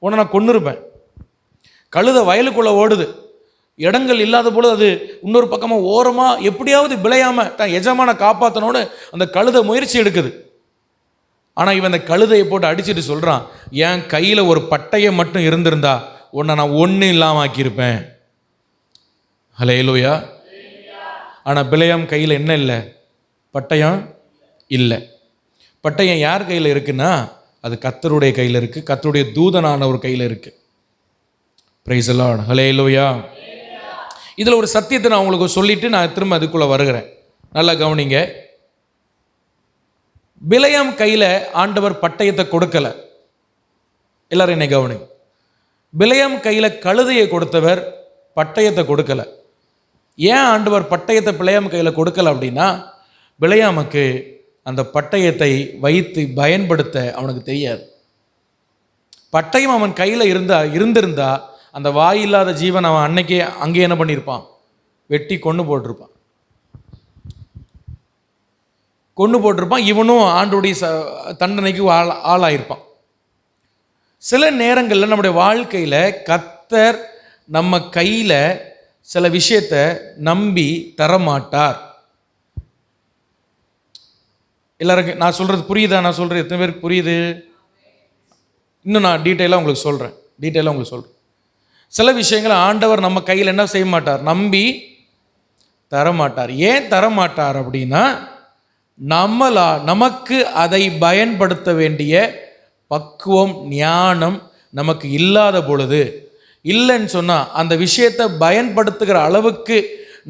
ஒன்றை நான் கொன்னிருப்பேன். கழுதை வயலுக்குள்ளே ஓடுது, இடங்கள் இல்லாத போது அது இன்னொரு பக்கமாக ஓரமாக எப்படியாவது பிலேயாம தான் எஜமான காப்பாற்றணும்னு அந்த கழுதை முயற்சி எடுக்குது. ஆனால் இவன் அந்த கழுதையை போட்டு அடிச்சுட்டு சொல்கிறான், என் கையில் ஒரு பட்டையை மட்டும் இருந்திருந்தா உன்னை நான் ஒன்றும் இல்லாமல் ஆக்கியிருப்பேன். அல்லேலூயா. ஆனால் பிலேயாம் கையில் என்ன இல்லை, பட்டயம் இல்லை. பட்டயம் யார் கையில் இருக்குன்னா அது கர்த்தருடைய கையில் இருக்குது, கர்த்தருடைய தூதனான ஒரு கையில் இருக்குது. Praise the Lord. அல்லேலூயா. இதில் ஒரு சத்தியத்தை நான் உங்களுக்கு சொல்லிவிட்டு நான் திரும்ப அதுக்குள்ளே வருகிறேன். நல்லா கவனிங்க. பிலேயாம் கையில் ஆண்டவர் பட்டயத்தை கொடுக்கலை. எல்லாரும் என்னை கவனி. பிலேயாம் கையில் கழுதையை கொடுத்தவர் பட்டயத்தை கொடுக்கலை. ஏன் ஆண்டவர் பட்டயத்தை பிலேயாம் கையில் கொடுக்கலை அப்படின்னா, பிலேயாமுக்கு அந்த பட்டயத்தை வைத்து பயன்படுத்த அவனுக்கு தெரியாது. பட்டயம் அவன் கையில் இருந்திருந்தா அந்த வாயில்லாத ஜீவன் அவன் அங்கே என்ன பண்ணியிருப்பான், வெட்டி கொன்று போட்டிருப்பான். இவனும் ஆண்டுடைய தண்டனைக்கு ஆளாயிருப்பான். சில நேரங்களில் நம்முடைய வாழ்க்கையில் கர்த்தர் நம்ம கையில் சில விஷயத்தை நம்பி தரமாட்டார். எல்லாருக்கும் நான் சொல்கிறது புரியுதா? நான் சொல்கிறது எத்தனை பேருக்கு புரியுது? இன்னும் நான் டீட்டெயிலாக உங்களுக்கு சொல்கிறேன். சில விஷயங்களை ஆண்டவர் நம்ம கையில் என்ன செய்ய மாட்டார், நம்பி தரமாட்டார். ஏன் தரமாட்டார் அப்படின்னா, நமக்கு அதை பயன்படுத்த வேண்டிய பக்குவம் ஞானம் நமக்கு இல்லாத பொழுது, இல்லைன்னு சொன்னால் அந்த விஷயத்தை பயன்படுத்துகிற அளவுக்கு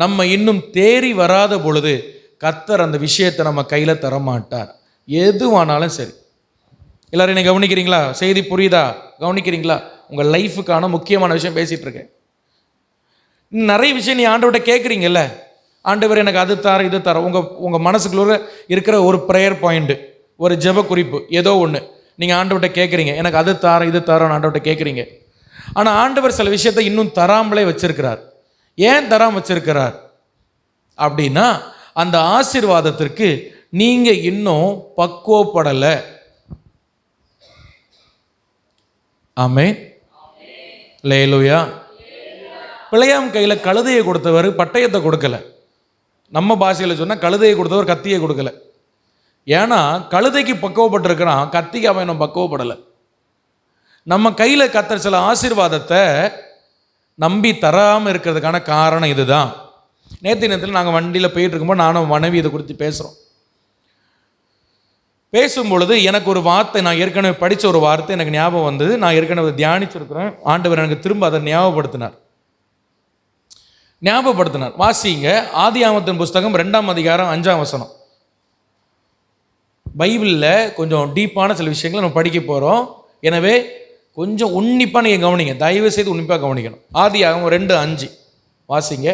நம்ம இன்னும் தேறி வராத பொழுது கர்த்தர் அந்த விஷயத்தை நம்ம கையில் தரமாட்டார். எதுவானாலும் சரி. எல்லாரும் என்னை கவனிக்கிறீங்களா? செய்தி புரியுதா? கவனிக்கிறீங்களா? உங்கள் லைஃபுக்கான முக்கியமான விஷயம் பேசிகிட்டு இருக்கேன். நிறைய விஷயம் நீ ஆண்டவர்கிட்ட கேட்குறீங்கல்ல, ஆண்டவர் எனக்கு அது தர இது தர, உங்கள் மனசுக்குள்ள இருக்கிற ஒரு ப்ரேயர் பாயிண்ட்டு, ஒரு ஜெப குறிப்பு, ஏதோ ஒன்று நீங்கள் ஆண்டவர்கிட்ட கேட்குறீங்க, எனக்கு அது தர இது தரன்னு ஆண்டவர்கிட்ட கேட்குறீங்க. ஆனால் ஆண்டவர் சில விஷயத்தை இன்னும் தராமலே வச்சிருக்கிறார். ஏன் தராமல் வச்சிருக்கிறார் அப்படின்னா, அந்த ஆசீர்வாதத்திற்கு நீங்கள் இன்னும் பக்குவப்படலை. ஆமென், அல்லேலூயா. பிள்ளையாம் கையில் கழுதையை கொடுத்தவர் பட்டயத்தை கொடுக்கல. நம்ம பாஷையில் சொன்னால் கழுதையை கொடுத்தவர் கத்தியை கொடுக்கல. ஏன்னா கழுதைக்கு பக்குவப்பட்டிருக்கிறான், கத்திக்கு அவன் இன்னும் பக்குவப்படலை. நம்ம கையில் கர்த்தர் சில ஆசீர்வாதத்தை நம்பி தராமல் இருக்கிறதுக்கான காரணம் இதுதான். நேரத்தில் நாங்கள் வண்டியில் போயிட்டு இருக்கும்போது நானும் மனைவி இதை குறித்து பேசும்பொழுது எனக்கு ஒரு வார்த்தை, நான் ஏற்கனவே படித்த ஒரு வார்த்தை எனக்கு ஞாபகம் வந்தது. நான் ஏற்கனவே தியானிச்சிருக்கிறேன். ஆண்டவர் எனக்கு திரும்ப அதை ஞாபகப்படுத்தினார். வாசிங்க, ஆதியாகமத்தின் புஸ்தகம் 2ஆம் அதிகாரம் 5ஆம் வசனம். பைபிளில் கொஞ்சம் டீப்பான சில விஷயங்களை நம்ம படிக்க போகிறோம். எனவே கொஞ்சம் உன்னிப்பாக நீங்கள் கவனிங்க, தயவு செய்து உன்னிப்பாக கவனிக்கணும். ஆதியாகமம் 2:5 வாசிங்க.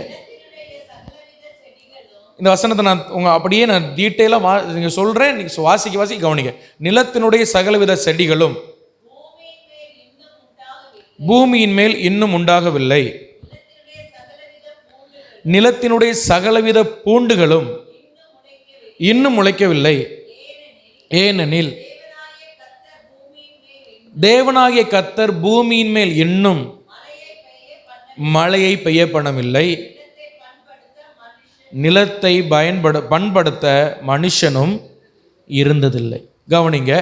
இந்த வசனத்தை நான் டீட்டெயிலாக நீங்கள் சொல்கிறேன், நீங்கள் வாசிக்க கவனிங்க. நிலத்தினுடைய சகலவித செடிகளும் பூமியின் மேல் இன்னும் உண்டாகவில்லை, நிலத்தினுடைய சகலவித பூண்டுகளும் இன்னும் முளைக்கவில்லை. ஏனெனில் தேவனாகிய கர்த்தர் பூமியின் மேல் இன்னும் மழையை பெய்ய பண்ணவில்லை, நிலத்தை பண்படுத்த மனுஷனும் இருந்ததில்லை. கவனிங்க.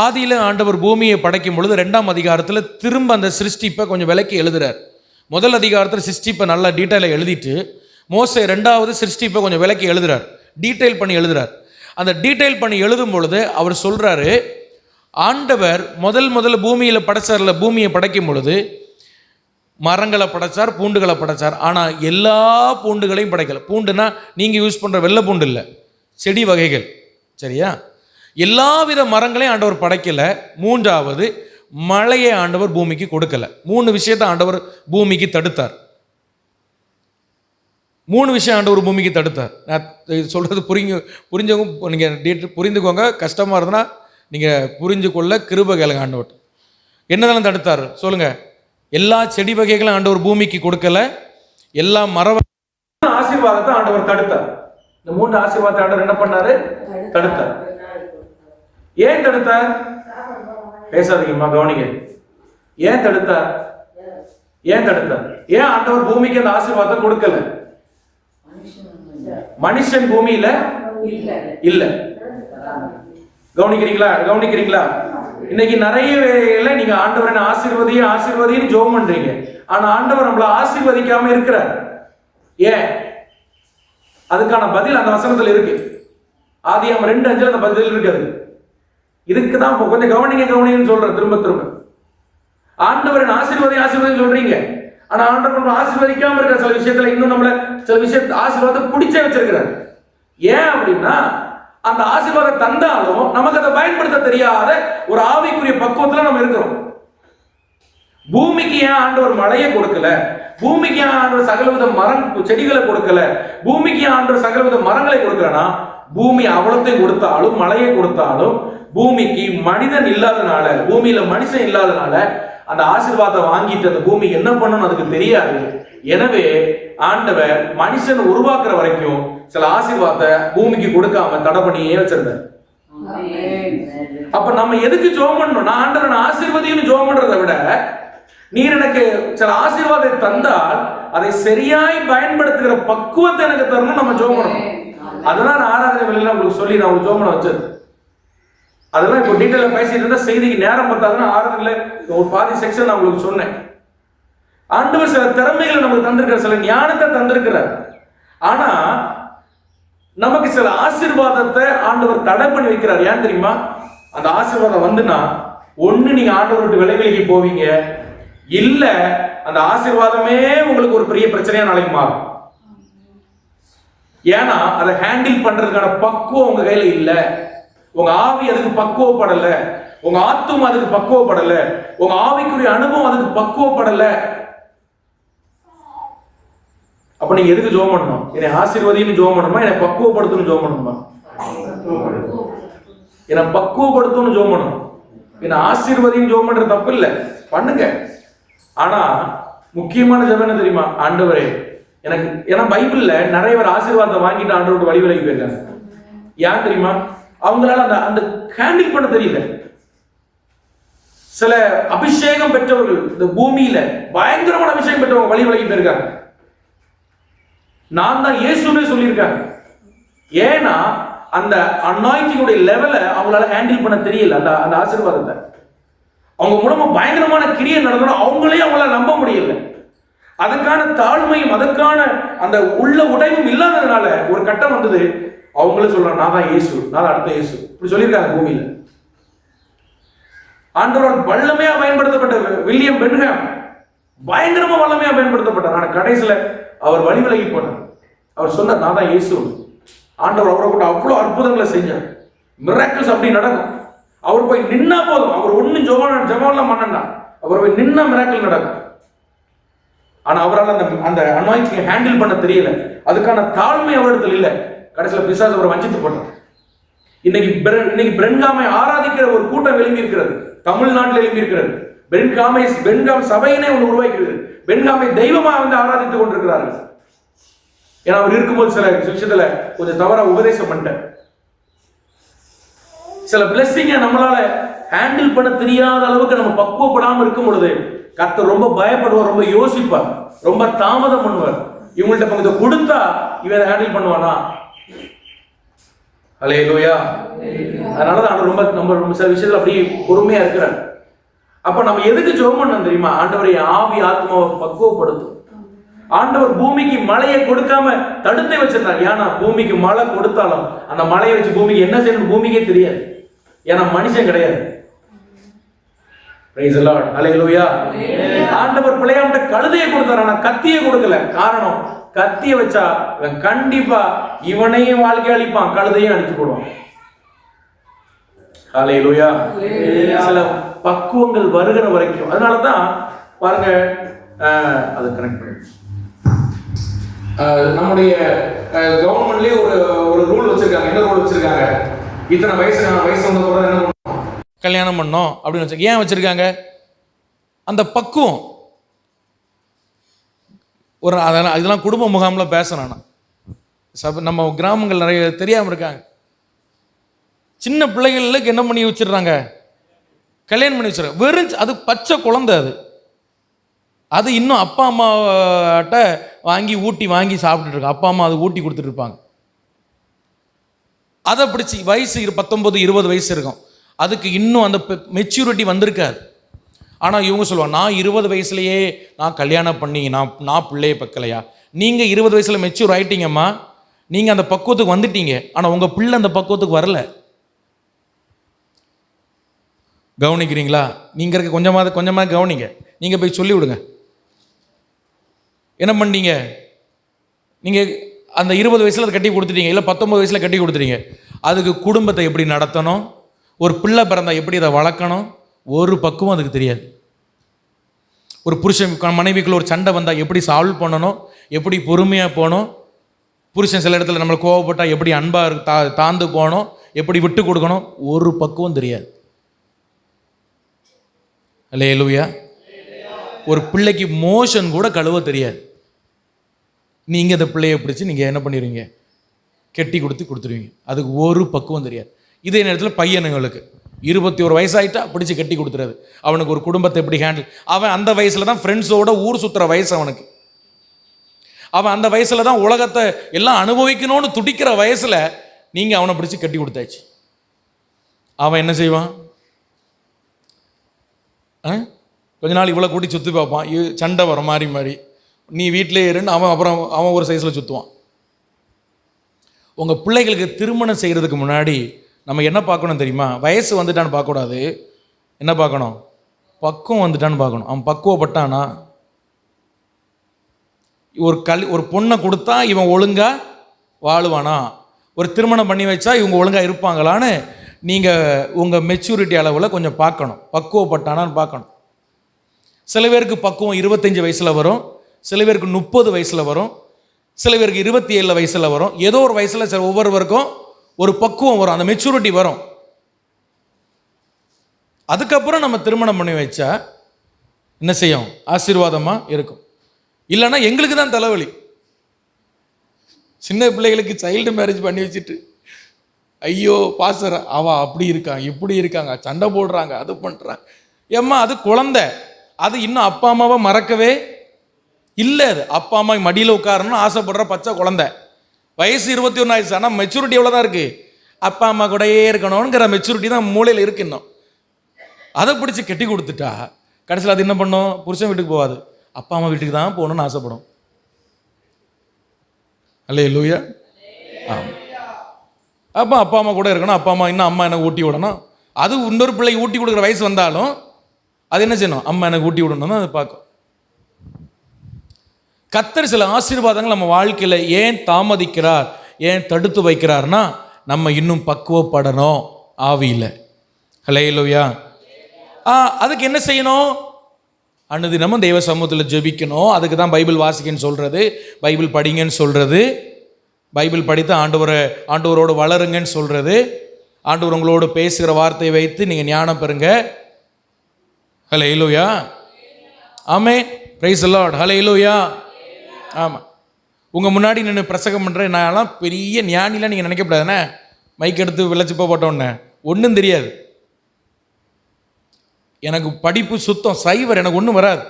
ஆதியில் ஆண்டவர் பூமியை படைக்கும் பொழுது 2ஆம் அதிகாரத்தில் திரும்ப அந்த சிருஷ்டிப்பை கொஞ்சம் விளக்கி எழுதுறார். முதல் அதிகாரத்தில் சிருஷ்டிப்பை நல்லா டீட்டெயிலாக எழுதிட்டு மோசே 2வது சிருஷ்டிப்பை கொஞ்சம் விளக்கி எழுதுறார், டீட்டெயில் பண்ணி எழுதுறார். அந்த டீட்டெயில் பண்ணி எழுதும் பொழுது அவர் சொல்கிறாரு, ஆண்டவர் முதல்ல பூமியில் படைச்சார்ல, பூமியை படைக்கும் பொழுது மரங்களை படைச்சார், பூண்டுகளை படைச்சார். ஆனால் எல்லா பூண்டுகளையும் படைக்கலை. பூண்டுனா நீங்கள் யூஸ் பண்ணுற வெள்ளை பூண்டு இல்லை, செடி வகைகள், சரியா? எல்லா வித மரங்களையும் ஆண்டவர் படைக்கலை. 3வது மழையை ஆண்டவர் பூமிக்கு கொடுக்கலை. 3 விஷயத்தை ஆண்டவர் பூமிக்கு தடுத்தார். 3 விஷயம் ஆண்டவர் பூமிக்கு தடுத்தார். நான் சொல்கிறது புரிஞ்சவங்க நீங்கள் புரிந்துக்கோங்க. கஷ்டமாக இருந்ததுன்னா நீங்கள் புரிஞ்சு கொள்ள கிருபை கேளுங்க ஆண்டவர். என்னதெல்லாம் தடுத்தார் சொல்லுங்கள்? எல்லா செடி வகைகளும் ஆண்டவர் பூமிக்கு கொடுக்கல, எல்லா ஆசீர்வாதத்தை ஆண்டவர் தடுத்தார். இந்த 3 ஆசீர்வாதத்தை ஆண்டவர் என்ன பண்ணாரு? தடுத்தார். ஏன் தடுத்தார்? பேசாதீங்கம்மா, கவனிங்க. ஏன் தடுத்தார்? ஏன் ஆண்டவர் பூமிக்கு அந்த ஆசீர்வாதத்தை கொடுக்கல? மனுஷன் பூமியில இல்ல. கவனிக்கிறீங்களா? இன்னைக்கு நிறைய வேளையில நீங்க ஆண்டவரை ஆசீர்வதின்னு ஜெபம் பண்றீங்க, ஆனா ஆண்டவர் நம்மள ஆசீர்வதிக்காம இருக்கிறார். ஏன்? அதுக்கான பதில் அந்த வசனத்துல இருக்கு. ஆதியாகமம் 2:5 அந்த பதில் இருக்குது. இதுக்குதான் கொஞ்சம் கவனிங்கன்னு சொல்றேன். திரும்ப ஆண்டவரின் ஆசீர்வதி சொல்றீங்க, ஆனா ஆண்டவர் ஆசீர்வதிக்காம இருக்கிற சில விஷயத்துல இன்னும் நம்மள சில விஷயத்தை ஆசீர்வாதத்தை பிடிச்சே வச்சிருக்கிறார். ஏன் அப்படின்னா, அந்த ஆசீர்வாதம் தந்தாலும் நமக்கு அதை பயன்படுத்த தெரியாத ஒரு ஆவிக்குரிய பக்குவத்துல நம்ம இருக்கிறோம். பூமிக்கு ஏன் ஆண்டவர் மழையை கொடுக்கல? பூமிக்கு ஏன் ஆண்டவர் சகலவித செடிகளை கொடுக்கல? பூமிக்கு ஏன் ஆண்டவர் சகலவித மரங்களை கொடுக்கலனா, பூமி அவ்வளத்தையும் கொடுத்தாலும் மழையை கொடுத்தாலும் பூமிக்கு மனிதன் இல்லாதனால, பூமியில மனுஷன் இல்லாதனால அந்த ஆசீர்வாதத்தை வாங்கிட்டு அந்த பூமி என்ன பண்ணணும் அதுக்கு தெரியாது. எனவே ஆண்டவர் மனுஷன் உருவாக்குற வரைக்கும் சில ஆசீர்வாதத்தை பூமிக்கு கொடுக்காம தடை பண்ணியே வச்சிருந்தார். அப்ப நம்ம எதுக்கு ஜெபம் பண்ணணும்? நான் ஆண்டவன் ஆசீர்வதின்னு ஜெபம் பண்றதை விட, நீர் எனக்கு சில ஆசீர்வாதத்தை தந்தால் அதை சரியாய் பயன்படுத்துகிற பக்குவத்தை எனக்கு தரணும் நம்ம ஜெபம் பண்ணணும். அதனால ஆராதனை வேளையில உங்களுக்கு சொல்லி நான் உங்களுக்கு ஜெபம் பண்ண வச்சது. அதெல்லாம் இப்போ டீட்டெயிலாக பேசிட்டு இருந்தால் செய்திக்கு நேரம் பார்த்தாங்கன்னா ஆறுதல்ல ஒரு பாதி செக்ஷன் நான் உங்களுக்கு சொன்னேன். ஆண்டவர் சில திறமைகளை நமக்கு தந்திருக்கிறார், சில ஞானத்தை தந்திருக்கிறார். ஆனா நமக்கு சில ஆசீர்வாதத்தை ஆண்டவர் தடை பண்ணி வைக்கிறார். ஏன் தெரியுமா? அந்த ஆசீர்வாதம் வந்துன்னா ஒண்ணு நீங்க ஆண்டவர் விட்டு விலகி போவீங்க, இல்ல அந்த ஆசீர்வாதமே உங்களுக்கு ஒரு பெரிய பிரச்சனையா நாளைக்கு மாறும். ஏன்னா அதை ஹேண்டில் பண்றதுக்கான பக்குவம் உங்க கையில இல்ல, உங்க ஆவி அதுக்கு பக்குவப்படல, உங்க ஆத்தும் அதுக்கு பக்குவப்படல, உங்க ஆவிக்குரிய அனுபவம் அதுக்கு பக்குவப்படல. அப்ப நீங்க எதுக்கு ஜெபம் பண்ணணும்? என்னை ஆசீர்வதின்னு ஜெபம் பண்ணணுமா, என்னை பக்குவப்படுத்தணும் ஜெபம் பண்ணணுமா? என்னை பக்குவப்படுத்தணும் ஜெபம் பண்ணணும். என்னை ஆசீர்வதின்னு ஜெபம் பண்றது தப்பு இல்லை, பண்ணுங்க. ஆனா முக்கியமான ஜெபம் என்ன தெரியுமா? ஆண்டவரே எனக்கு, ஏன்னா பைபிள்ல நிறைய பேர் ஆசீர்வாதத்தை வாங்கிட்டு ஆண்டவரோட வழி விலகி போயிருக்காங்க. ஏன் தெரியுமா? அவங்களால அந்த அந்த ஹேண்டில் பண்ண தெரியல. சில அபிஷேகம் பெற்றவர்கள் இந்த பூமியில பயங்கரமான அபிஷேகம் பெற்றவங்க வழி விலகி போயிருக்காங்க. நான் தான் இயேசுவே சொல்லியிருக்காங்க. ஏன்னா அந்த அனாயிண்டிங்குடைய லெவலை அவங்களால ஹேண்டில் பண்ண தெரியல. அந்த அந்த ஆசீர்வாதத்தை அவங்க மூலமா பயங்கரமான கிரியை நடந்தோம், அவங்களே அவங்களால நம்ப முடியல. அதுக்கான தாழ்மையும் அதுக்கான அந்த உள்ள உடைவும் இல்லாததுனால ஒரு கட்டம் வந்தது, அவங்களே சொல்றாங்க நான் தான் இயேசு, நான் தான் அடுத்த இயேசு, இப்படி சொல்லியிருக்காங்க பூமியில. ஆண்டவரால் வல்லமையா பயன்படுத்தப்பட்ட வில்லியம் பென்ஹாம் பயங்கரமா வல்லமையா பயன்படுத்தப்பட்டார். ஆனா கடைசியில அவர் வழி விலகி போனார். அவர் சொன்னார் நான் தான் இயேசு. ஆண்டவர் அவரை கூட அவ்வளவு அற்புதங்களை செஞ்சார், மிராக்கிள்ஸ் அப்படி நடக்கும். அவர் போய் நின்னா போதும், அவர் ஒன்னும் ஜெபம்லாம் பண்ணா, அவர் போய் நின்னா மிராக்கிள் நடக்கும். ஆனா அவரால் அந்த அந்த அனாயிண்டிங்கை ஹேண்டில் பண்ண தெரியல, அதுக்கான தாழ்மை அவரிடத்தில் இல்லை. கடைசியில் பிசாசு அவரை வஞ்சித்து போட்டார். இன்னைக்கு பென்காமை ஆராதிக்கிற ஒரு கூட்டம் எழுப்பி இருக்கிறது, தமிழ்நாட்டில் எழுப்பி இருக்கிறது. பென்காம் சபையினே ஒன்று உருவாக்கிறது. பென்காமை தெய்வமா வந்து ஆராதித்துக் கொண்டிருக்கிறார்கள். ஏன்னா அவர் இருக்கும்போது சில விஷயத்துல கொஞ்சம் தவறா உபதேசம் பண்ணிட்டார். சில பிளெஸிங்கை நம்மளால ஹேண்டில் பண்ண தெரியாத அளவுக்கு நம்ம பக்குவப்படாம இருக்கும் பொழுது கர்த்தர் ரொம்ப பயப்படுவார், ரொம்ப யோசிப்பார், ரொம்ப தாமதம் பண்ணுவார். இவங்கள்ட்ட கொஞ்சம் கொடுத்தா இவன் ஹேண்டில் பண்ணுவானா? அல்லேலூயா. அதனாலதான் ரொம்ப சில விஷயத்துல அப்படியே பொறுமையா இருக்கிறார். அப்ப நம்ம எதுக்கு ஜெபம் பண்ணணும் தெரியுமா? ஆண்டவரை ஆவி ஆத்மாவை பக்குவப்படுத்தும். ஆண்டவர் பூமிக்கு மழையை கொடுக்காம தடுத்து வச்சிருந்தார். ஏன்னா பூமிக்கு மழை கொடுத்தாலும் அந்த மழையை வச்சு பூமிக்கு என்ன செய்யணும் பூமிக்கே தெரியாது. ஏன்னா மனுஷன் கிடையாது. Praise the Lord. Hallelujah. ஆண்டவர் பிள்ளையாண்ட கழுதையை கொடுத்தார், ஆனா கத்தியை கொடுக்கல. காரணம், கத்தியை வச்சா இவன் கண்டிப்பா இவனையும் வாழ்க்கை அழிப்பான், கழுதையும் அழிச்சு போடுவான். Hallelujah. சில பக்குவங்கள் வருகிற வரைக்கும். அதனாலதான் பாருங்க, அது கனெக்ட் பண்ணு. நம்முடைய கவர்மெண்ட்லயே ஒரு ரூல் வச்சிருக்காங்க. என்ன ரூல் வச்சிருக்காங்க? இத்தனை வயசு வந்த போது என்ன பண்ணணும்? கல்யாணம் பண்ணோம் அப்படின்னு வச்சு. ஏன் வச்சிருக்காங்க? அந்த பக்குவம். ஒரு இதெல்லாம் குடும்ப முகாம்ல பேசணும். நம்ம கிராமங்கள் நிறைய தெரியாம இருக்காங்க. சின்ன பிள்ளைகளுக்கு என்ன பண்ணி வச்சிடுறாங்க? கல்யாணம் பண்ணி வச்சிருக்காங்க. வெறும் அது பச்சை குழந்தை. அது இன்னும் அப்பா அம்மாட்ட வாங்கி சாப்பிட்டுட்டு இருக்காங்க. அப்பா அம்மா அது ஊட்டி கொடுத்துட்டு இருப்பாங்க. அதை பிடிச்சி வயசு 19-20 வயசு இருக்கும், அதுக்கு இன்னும் அந்த மெச்சூரிட்டி வந்திருக்காது. ஆனால் இவங்க சொல்லுவாங்க, நான் 20 வயசுலேயே நான் கல்யாணம் பண்ணி நான் பிள்ளையை பக்கலையா? நீங்கள் 20 வயசில் மெச்சூர் ஆகிட்டீங்கம்மா, நீங்கள் அந்த பக்குவத்துக்கு வந்துட்டீங்க. ஆனால் உங்கள் பிள்ளை அந்த பக்குவத்துக்கு வரல. கவனிக்கிறீங்களா? நீங்கள் இருக்க கொஞ்சமாக கவனிங்க. நீங்கள் போய் சொல்லி விடுங்க. என்ன பண்ணீங்க? நீங்கள் அந்த 20 வயசில் அதை கட்டி கொடுத்துட்டீங்க, இல்லை 19 வயசில் கட்டி கொடுத்துட்டீங்க. அதுக்கு குடும்பத்தை எப்படி நடத்தணும், ஒரு பிள்ளை பிறந்தா எப்படி அதை வளர்க்கணும், ஒரு பக்குவம் அதுக்கு தெரியாது. ஒரு புருஷன் மனைவிக்குள்ள ஒரு சண்டை வந்தால் எப்படி சால்வ் பண்ணணும், எப்படி பொறுமையாக போகணும், புருஷன் சில இடத்துல நம்மளை கோவப்பட்டால் எப்படி அன்பாக தாழ்ந்து போகணும், எப்படி விட்டு கொடுக்கணும், ஒரு பக்குவம் தெரியாது. அல்லேலூயா. ஒரு பிள்ளைக்கு மோஷன் கூட கழுவ தெரியாது. நீங்கள் அந்த பிள்ளையை பிடிச்சி நீங்கள் என்ன பண்ணிடுவீங்க? கெட்டி கொடுத்துருவீங்க. அதுக்கு ஒரு பக்குவம் தெரியாது. இதே நேரத்தில் பையனுங்களுக்கு 21 வயசாயிட்டா பிடிச்சி கட்டி கொடுத்துறது. அவனுக்கு ஒரு குடும்பத்தை எப்படி ஹேண்டில், அவன் அந்த வயசில் தான் ஃப்ரெண்ட்ஸோட ஊர் சுற்றுற வயசு அவனுக்கு. அவன் அந்த வயசில் தான் உலகத்தை எல்லாம் அனுபவிக்கணும்னு துடிக்கிற வயசில் நீங்கள் அவனை பிடிச்சி கட்டி கொடுத்தாச்சு. அவன் என்ன செய்வான்? கொஞ்ச நாள் இவ்வளோ கூட்டி சுற்றி பார்ப்பான், சண்டை வர மாறி மாறி, நீ வீட்டிலே இருன்னு அவன் ஒரு சைஸில் சுற்றுவான். உங்கள் பிள்ளைகளுக்கு திருமணம் செய்கிறதுக்கு முன்னாடி நம்ம என்ன பார்க்கணும் தெரியுமா? வயசு வந்துட்டான்னு பார்க்கக்கூடாது. என்ன பார்க்கணும்? பக்குவம் வந்துட்டான்னு பார்க்கணும். அவன் பக்குவப்பட்டானா? ஒரு பொண்ணை கொடுத்தா இவன் ஒழுங்கா வாழுவானா? ஒரு திருமணம் பண்ணி வச்சா இவங்க ஒழுங்காக இருப்பாங்களான்னு நீங்கள் உங்கள் மெச்சூரிட்டி அளவில் கொஞ்சம் பார்க்கணும். பக்குவப்பட்டானான்னு பார்க்கணும். சில பேருக்கு பக்குவம் 25 வயசில் வரும், சில பேருக்கு 30 வயசில் வரும், சில பேருக்கு 27 வயசில் வரும். ஏதோ ஒரு வயசில் சில ஒவ்வொருவருக்கும் ஒரு பக்குவம் வரும், அந்த மெச்சூரிட்டி வரும். அதுக்கப்புறம் நம்ம திருமணம் பண்ணி வச்சா என்ன செய்யும்? ஆசீர்வாதமாக இருக்கும். இல்லைன்னா எங்களுக்கு தான் தலைவலி. சின்ன பிள்ளைகளுக்கு சைல்டு மேரேஜ் பண்ணி வச்சுட்டு, ஐயோ பாஸ்டர் அவள் அப்படி இருக்காங்க, இப்படி இருக்காங்க, சண்டை போடுறாங்க, அது பண்ணுறாங்க. ஏம்மா அது குழந்தை, அது இன்னும் அப்பா அம்மாவை மறக்கவே இல்லை. அது அப்பா அம்மா மடியில் உட்காரணும்னு ஆசைப்படுற பச்சை குழந்தை. வயசு 21 ஆயிடுச்சு, ஆனால் மெச்சூரிட்டி எவ்வளோ தான் இருக்குது? அப்பா அம்மா கூடயே இருக்கணுங்கிற மெச்சூரிட்டி தான் மூளையில் இருக்கு. இன்னும் அதை பிடிச்சி கட்டி கொடுத்துட்டா கடைசியில் அது என்ன பண்ணும்? புருஷன் வீட்டுக்கு போகாது, அப்பா அம்மா வீட்டுக்கு தான் போகணும்னு ஆசைப்படும். அல்லேலூயா. ஆமாம். அப்போ அப்பா அம்மா கூட இருக்கணும், அப்பா அம்மா இன்னும் அம்மா எனக்கு ஊட்டி விடணும். அது இன்னொரு பிள்ளைக்கு ஊட்டி கொடுக்குற வயசு வந்தாலும் அது என்ன செய்யணும்? அம்மா எனக்கு ஊட்டி விடணும் தான் அது பார்க்கும். கர்த்தர் சில ஆசீர்வாதங்கள் நம்ம வாழ்க்கையில் ஏன் தாமதிக்கிறார், ஏன் தடுத்து வைக்கிறார்னா நம்ம இன்னும் பக்குவப்படணும் ஆவியில். அல்லேலூயா. அதுக்கு என்ன செய்யணும்? அனுதினமும் தெய்வ சமூகத்தில் ஜெபிக்கணும். அதுக்கு தான் பைபிள் வாசிக்கன்னு சொல்கிறது, பைபிள் படிங்கன்னு சொல்கிறது, பைபிள் படித்து ஆண்டவரோடு வளருங்கன்னு சொல்கிறது, ஆண்டவர் உங்களோடு பேசுகிற வார்த்தையை வைத்து நீங்கள் ஞானம் பெறுங்க. ஹல்லேலூயா. ஆமென். Praise the Lord. ஹல்லேலூயா. ஆமாம். உங்கள் முன்னாடி நின்று பிரசங்கம் பண்ணுறேன், நான்லாம் பெரிய ஞானிலாம் நீங்கள் நினைக்கப்படாதுண்ணே. மைக் எடுத்து விளைச்சிப்போ போட்டோன்னே ஒன்றும் தெரியாது. எனக்கு படிப்பு சுத்தம் சைவர், எனக்கு ஒன்றும் வராது.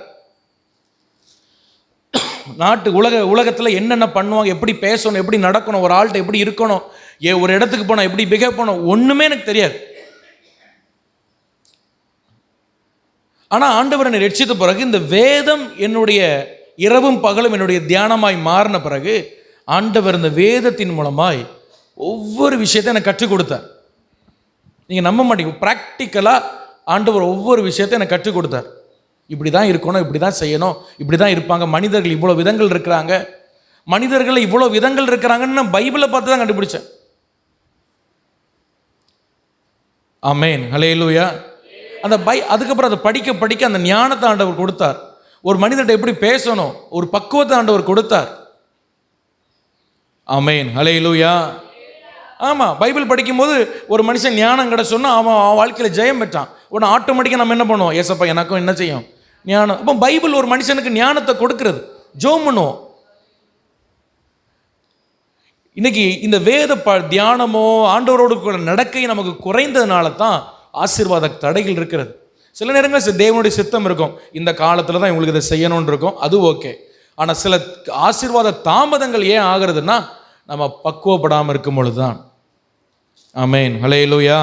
உலகத்தில் என்னென்ன பண்ணுவாங்க, எப்படி பேசணும், எப்படி நடக்கணும், ஒரு ஆள்கிட்ட எப்படி இருக்கணும், ஒரு இடத்துக்கு போனால் எப்படி பிஹேவ் பண்ணணும், ஒன்றுமே எனக்கு தெரியாது. ஆனால் ஆண்டவர் என்னை ரட்சித்த பிறகு இந்த வேதம் என்னுடைய இரவும் பகலும் என்னுடைய தியானமாய் மாறின பிறகு ஆண்டவர் இந்த வேதத்தின் மூலமாய் ஒவ்வொரு விஷயத்தை எனக்கு கற்றுக் கொடுத்தார். நீங்கள் நம்ப மாட்டீங்க, ப்ராக்டிக்கலாக ஆண்டவர் ஒவ்வொரு விஷயத்தை எனக்கு கற்றுக் கொடுத்தார். இப்படி தான் இருக்கணும், இப்படி தான் செய்யணும், இப்படி தான் இருப்பாங்க. மனிதர்கள் இவ்வளோ விதங்கள் இருக்கிறாங்க, மனிதர்கள் இவ்வளோ விதங்கள் இருக்கிறாங்கன்னு நான் பைபிளை பார்த்து தான் கண்டுபிடிச்சேன். ஆமென். ஹல்லேலூயா. அந்த அதுக்கப்புறம் அதை படிக்க படிக்க அந்த ஞானத்தை ஆண்டவர் கொடுத்தார். ஒரு மனிதர்கிட்ட எப்படி பேசணும், ஒரு பக்குவத்தை ஆண்டவர் கொடுத்தார். ஆமென். ஹல்லேலூயா. ஆமாம். பைபிள் படிக்கும்போது ஒரு மனுஷன் ஞானம் கிடைச்சோன்னா அவன் வாழ்க்கையில் ஜெயம் பெற்றான். உடனே ஆட்டோமேட்டிக்காக நம்ம என்ன பண்ணுவோம்? ஏசப்பா எனக்கும் என்ன செய்யும்? ஞானம். அப்போ பைபிள் ஒரு மனுஷனுக்கு ஞானத்தை கொடுக்கிறது. ஜெபம் பண்ணுவோம். இன்னைக்கு இந்த வேத தியானமோ ஆண்டவரோடு நடக்கை நமக்கு குறைந்ததுனால தான் ஆசீர்வாத தடைகள் இருக்கிறது. சில நேரங்கள் தேவனுடைய சித்தம் இருக்கும், இந்த காலத்தில் தான் இவங்களுக்கு இதை செய்யணும்னு இருக்கும், அது ஓகே. ஆனால் சில ஆசீர்வாத தாமதங்கள் ஏன் ஆகிறதுனா நம்ம பக்குவப்படாமல் இருக்கும் பொழுது தான். ஆமென். ஹல்லேலூயா.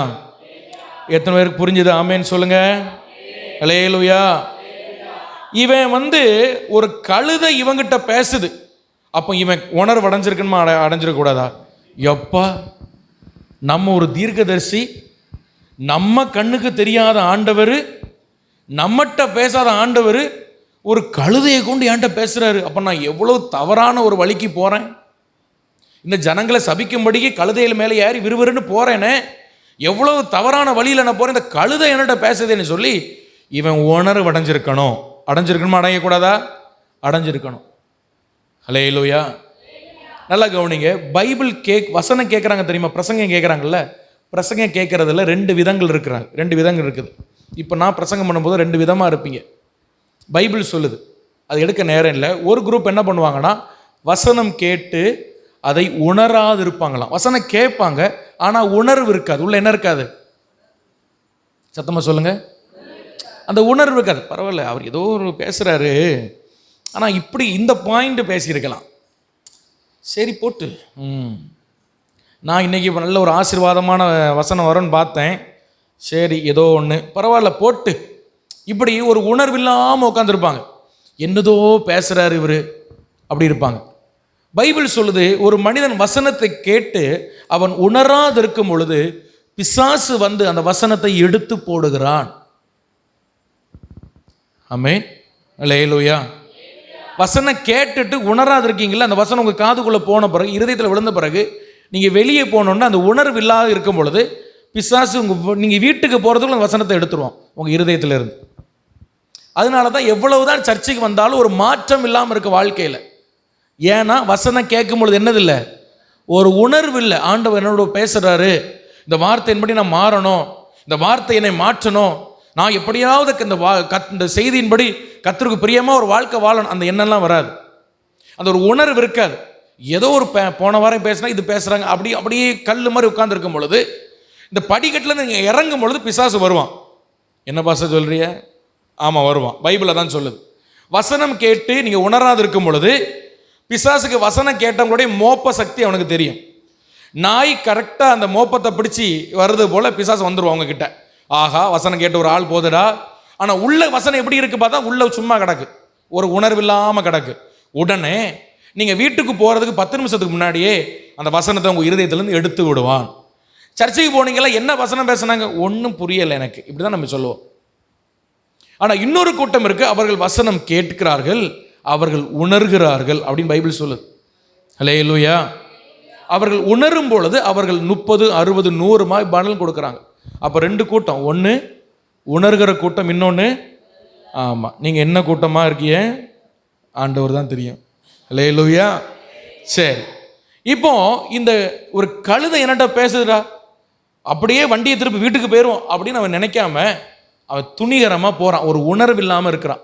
எத்தனை பேருக்கு புரிஞ்சுது? ஆமென் சொல்லுங்க. ஹல்லேலூயா. இவன் ஒரு கழுதை இவங்கிட்ட பேசுது, அப்போ இவன் உணர்வு அடைஞ்சிருக்குமா அடைஞ்சிருக்கூடாதா? எப்பா, நம்ம ஒரு தீர்க்கதரிசி, நம்ம கண்ணுக்கு தெரியாத ஆண்டவர், நம்மகிட்ட பேசாத ஆண்டவர் ஒரு கழுதையை கொண்டு என்கிட்ட பேசுகிறாரு. அப்போ நான் எவ்வளோ தவறான ஒரு வழிக்கு போகிறேன். இந்த ஜனங்களை சபிக்கும்படிக்கு கழுதையில் மேலே ஏறி விறுவிறுன்னு போகிறேனே, எவ்வளோ தவறான வழியில் நான் போகிறேன், இந்த கழுதை என்னட்ட பேசுதுன்னு சொல்லி இவன் உணர்வு அடைஞ்சிருக்கணும். அடைஞ்சிருக்கணுமா? அடையக்கூடாதா? அடைஞ்சிருக்கணும். ஹல்லேலூயா. நல்லா கவனிங்க. பைபிள் வசனம் கேட்குறாங்க தெரியுமா? பிரசங்கம் கேட்குறாங்கல்ல, பிரசங்கம் கேட்குறதுல 2 விதங்கள் இருக்கிறாங்க. 2 விதங்கள் இருக்குது. இப்போ நான் பிரசங்கம் பண்ணும்போது 2 விதமாக இருப்பீங்க. பைபிள் சொல்லுது, அது எடுக்க நேரம் இல்லை. ஒரு குரூப் என்ன பண்ணுவாங்கன்னா, வசனம் கேட்டு அதை உணராது இருப்பாங்களாம். வசனம் கேட்பாங்க, ஆனால் உணர்வு இருக்காது. உள்ள என்ன இருக்காது? சத்தமாக சொல்லுங்க. அந்த உணர்வு இருக்காது. பரவாயில்ல, அவர் ஏதோ ஒரு பேசுகிறாரு, ஆனால் இப்படி இந்த பாயிண்ட் பேசியிருக்கலாம், சரி போட்டு. நான் இன்றைக்கி நல்ல ஒரு ஆசீர்வாதமான வசனம் வரும்னு பார்த்தேன், சரி ஏதோ ஒன்று பரவாயில்ல போட்டு, இப்படி ஒரு உணர்வில்லாமல் உட்காந்துருப்பாங்க. என்னதோ பேசுகிறாரு இவர், அப்படி இருப்பாங்க. பைபிள் சொல்லுது, ஒரு மனிதன் வசனத்தை கேட்டு அவன் உணராது இருக்கும் பொழுது பிசாசு வந்து அந்த வசனத்தை எடுத்து போடுகிறான். ஆமென், அல்லேலூயா. வசனம் கேட்டுட்டு உணராது இருக்கீங்களா, அந்த வசனம் உங்கள் காதுக்குள்ளே போன பிறகு, இருதயத்தில் விழுந்த பிறகு நீங்கள் வெளியே போனோன்னா அந்த உணர்வு இல்லாத இருக்கும் பொழுது பிசாசு நீங்கள் வீட்டுக்கு போகிறதுக்குள்ள அந்த வசனத்தை எடுத்துருவோம் உங்கள் இருதயத்திலிருந்து. அதனால தான் எவ்வளவுதான் சர்ச்சைக்கு வந்தாலும் ஒரு மாற்றம் இல்லாமல் இருக்க வாழ்க்கையில். ஏன்னா வசனம் கேட்கும் பொழுது என்னதில்லை, ஒரு உணர்வு இல்லை. ஆண்டவர் என்னோட பேசுகிறாரு, இந்த வார்த்தையின்படி நான் மாறணும், இந்த வார்த்தை என்னை மாற்றணும், நான் எப்படியாவது இந்த செய்தியின்படி கர்த்தருக்கு பிரியமாக ஒரு வாழ்க்கை வாழணும், அந்த எண்ணெல்லாம் வராது. அந்த ஒரு உணர்வு இருக்காது. ஏதோ ஒரு போன வாரம் பேசுனா இது பேசுகிறாங்க, அப்படியே கல் மாதிரி உட்கார்ந்துருக்கும் பொழுது இந்த படிக்கட்டில் நீங்கள் இறங்கும் பொழுது பிசாசு வருவான். என்ன பாச சொல்கிறிய? ஆமாம் வருவான். பைபிளில் தான் சொல்லுது. வசனம் கேட்டு நீங்கள் உணராது இருக்கும் பொழுது பிசாசுக்கு வசனம் கேட்டவங்களுடைய மோப்ப சக்தி அவனுக்கு தெரியும். நாய் கரெக்டாக அந்த மோப்பத்தை பிடிச்சி வருது போல் பிசாசு வந்துடுவோம் அவங்கக்கிட்ட. ஆஹா, வசனம் கேட்டு ஒரு ஆள் போதுடா. ஆனால் உள்ள வசனம் எப்படி இருக்குது பார்த்தா உள்ள சும்மா கிடக்கு, ஒரு உணர்வு இல்லாமல் கிடக்கு. உடனே நீங்கள் வீட்டுக்கு போகிறதுக்கு 10 நிமிஷத்துக்கு முன்னாடியே அந்த வசனத்தை உங்கள் இருதயத்திலேருந்து எடுத்து விடுவான். சர்ச்சைக்கு போனீங்களா, என்ன வசனம் பேசுனாங்க, ஒன்றும் புரியலை எனக்கு, இப்படி தான் நம்ம சொல்லுவோம். ஆனால் இன்னொரு கூட்டம் இருக்குது, அவர்கள் வசனம் கேட்கிறார்கள், அவர்கள் உணர்கிறார்கள் அப்படின்னு பைபிள் சொல்லுது. அல்லேலூயா. அவர்கள் உணரும் பொழுது அவர்கள் 30, 60, 100 பலன் கொடுக்குறாங்க. அப்போ 2 கூட்டம், ஒன்று உணர்கிற கூட்டம், இன்னொன்று ஆமாம் நீங்கள் என்ன கூட்டமாக இருக்கீங்க ஆண்டவர் தான் தெரியும். அல்லேலூயா. சரி, இப்போ இந்த ஒரு கழுதை என்னட்ட பேசுதுடா, அப்படியே வண்டியை திருப்பி வீட்டுக்கு போயிடும் அப்படின்னு அவன் நினைக்காம அவன் துணிகரமாக போகிறான், ஒரு உணர்வு இல்லாமல் இருக்கிறான்.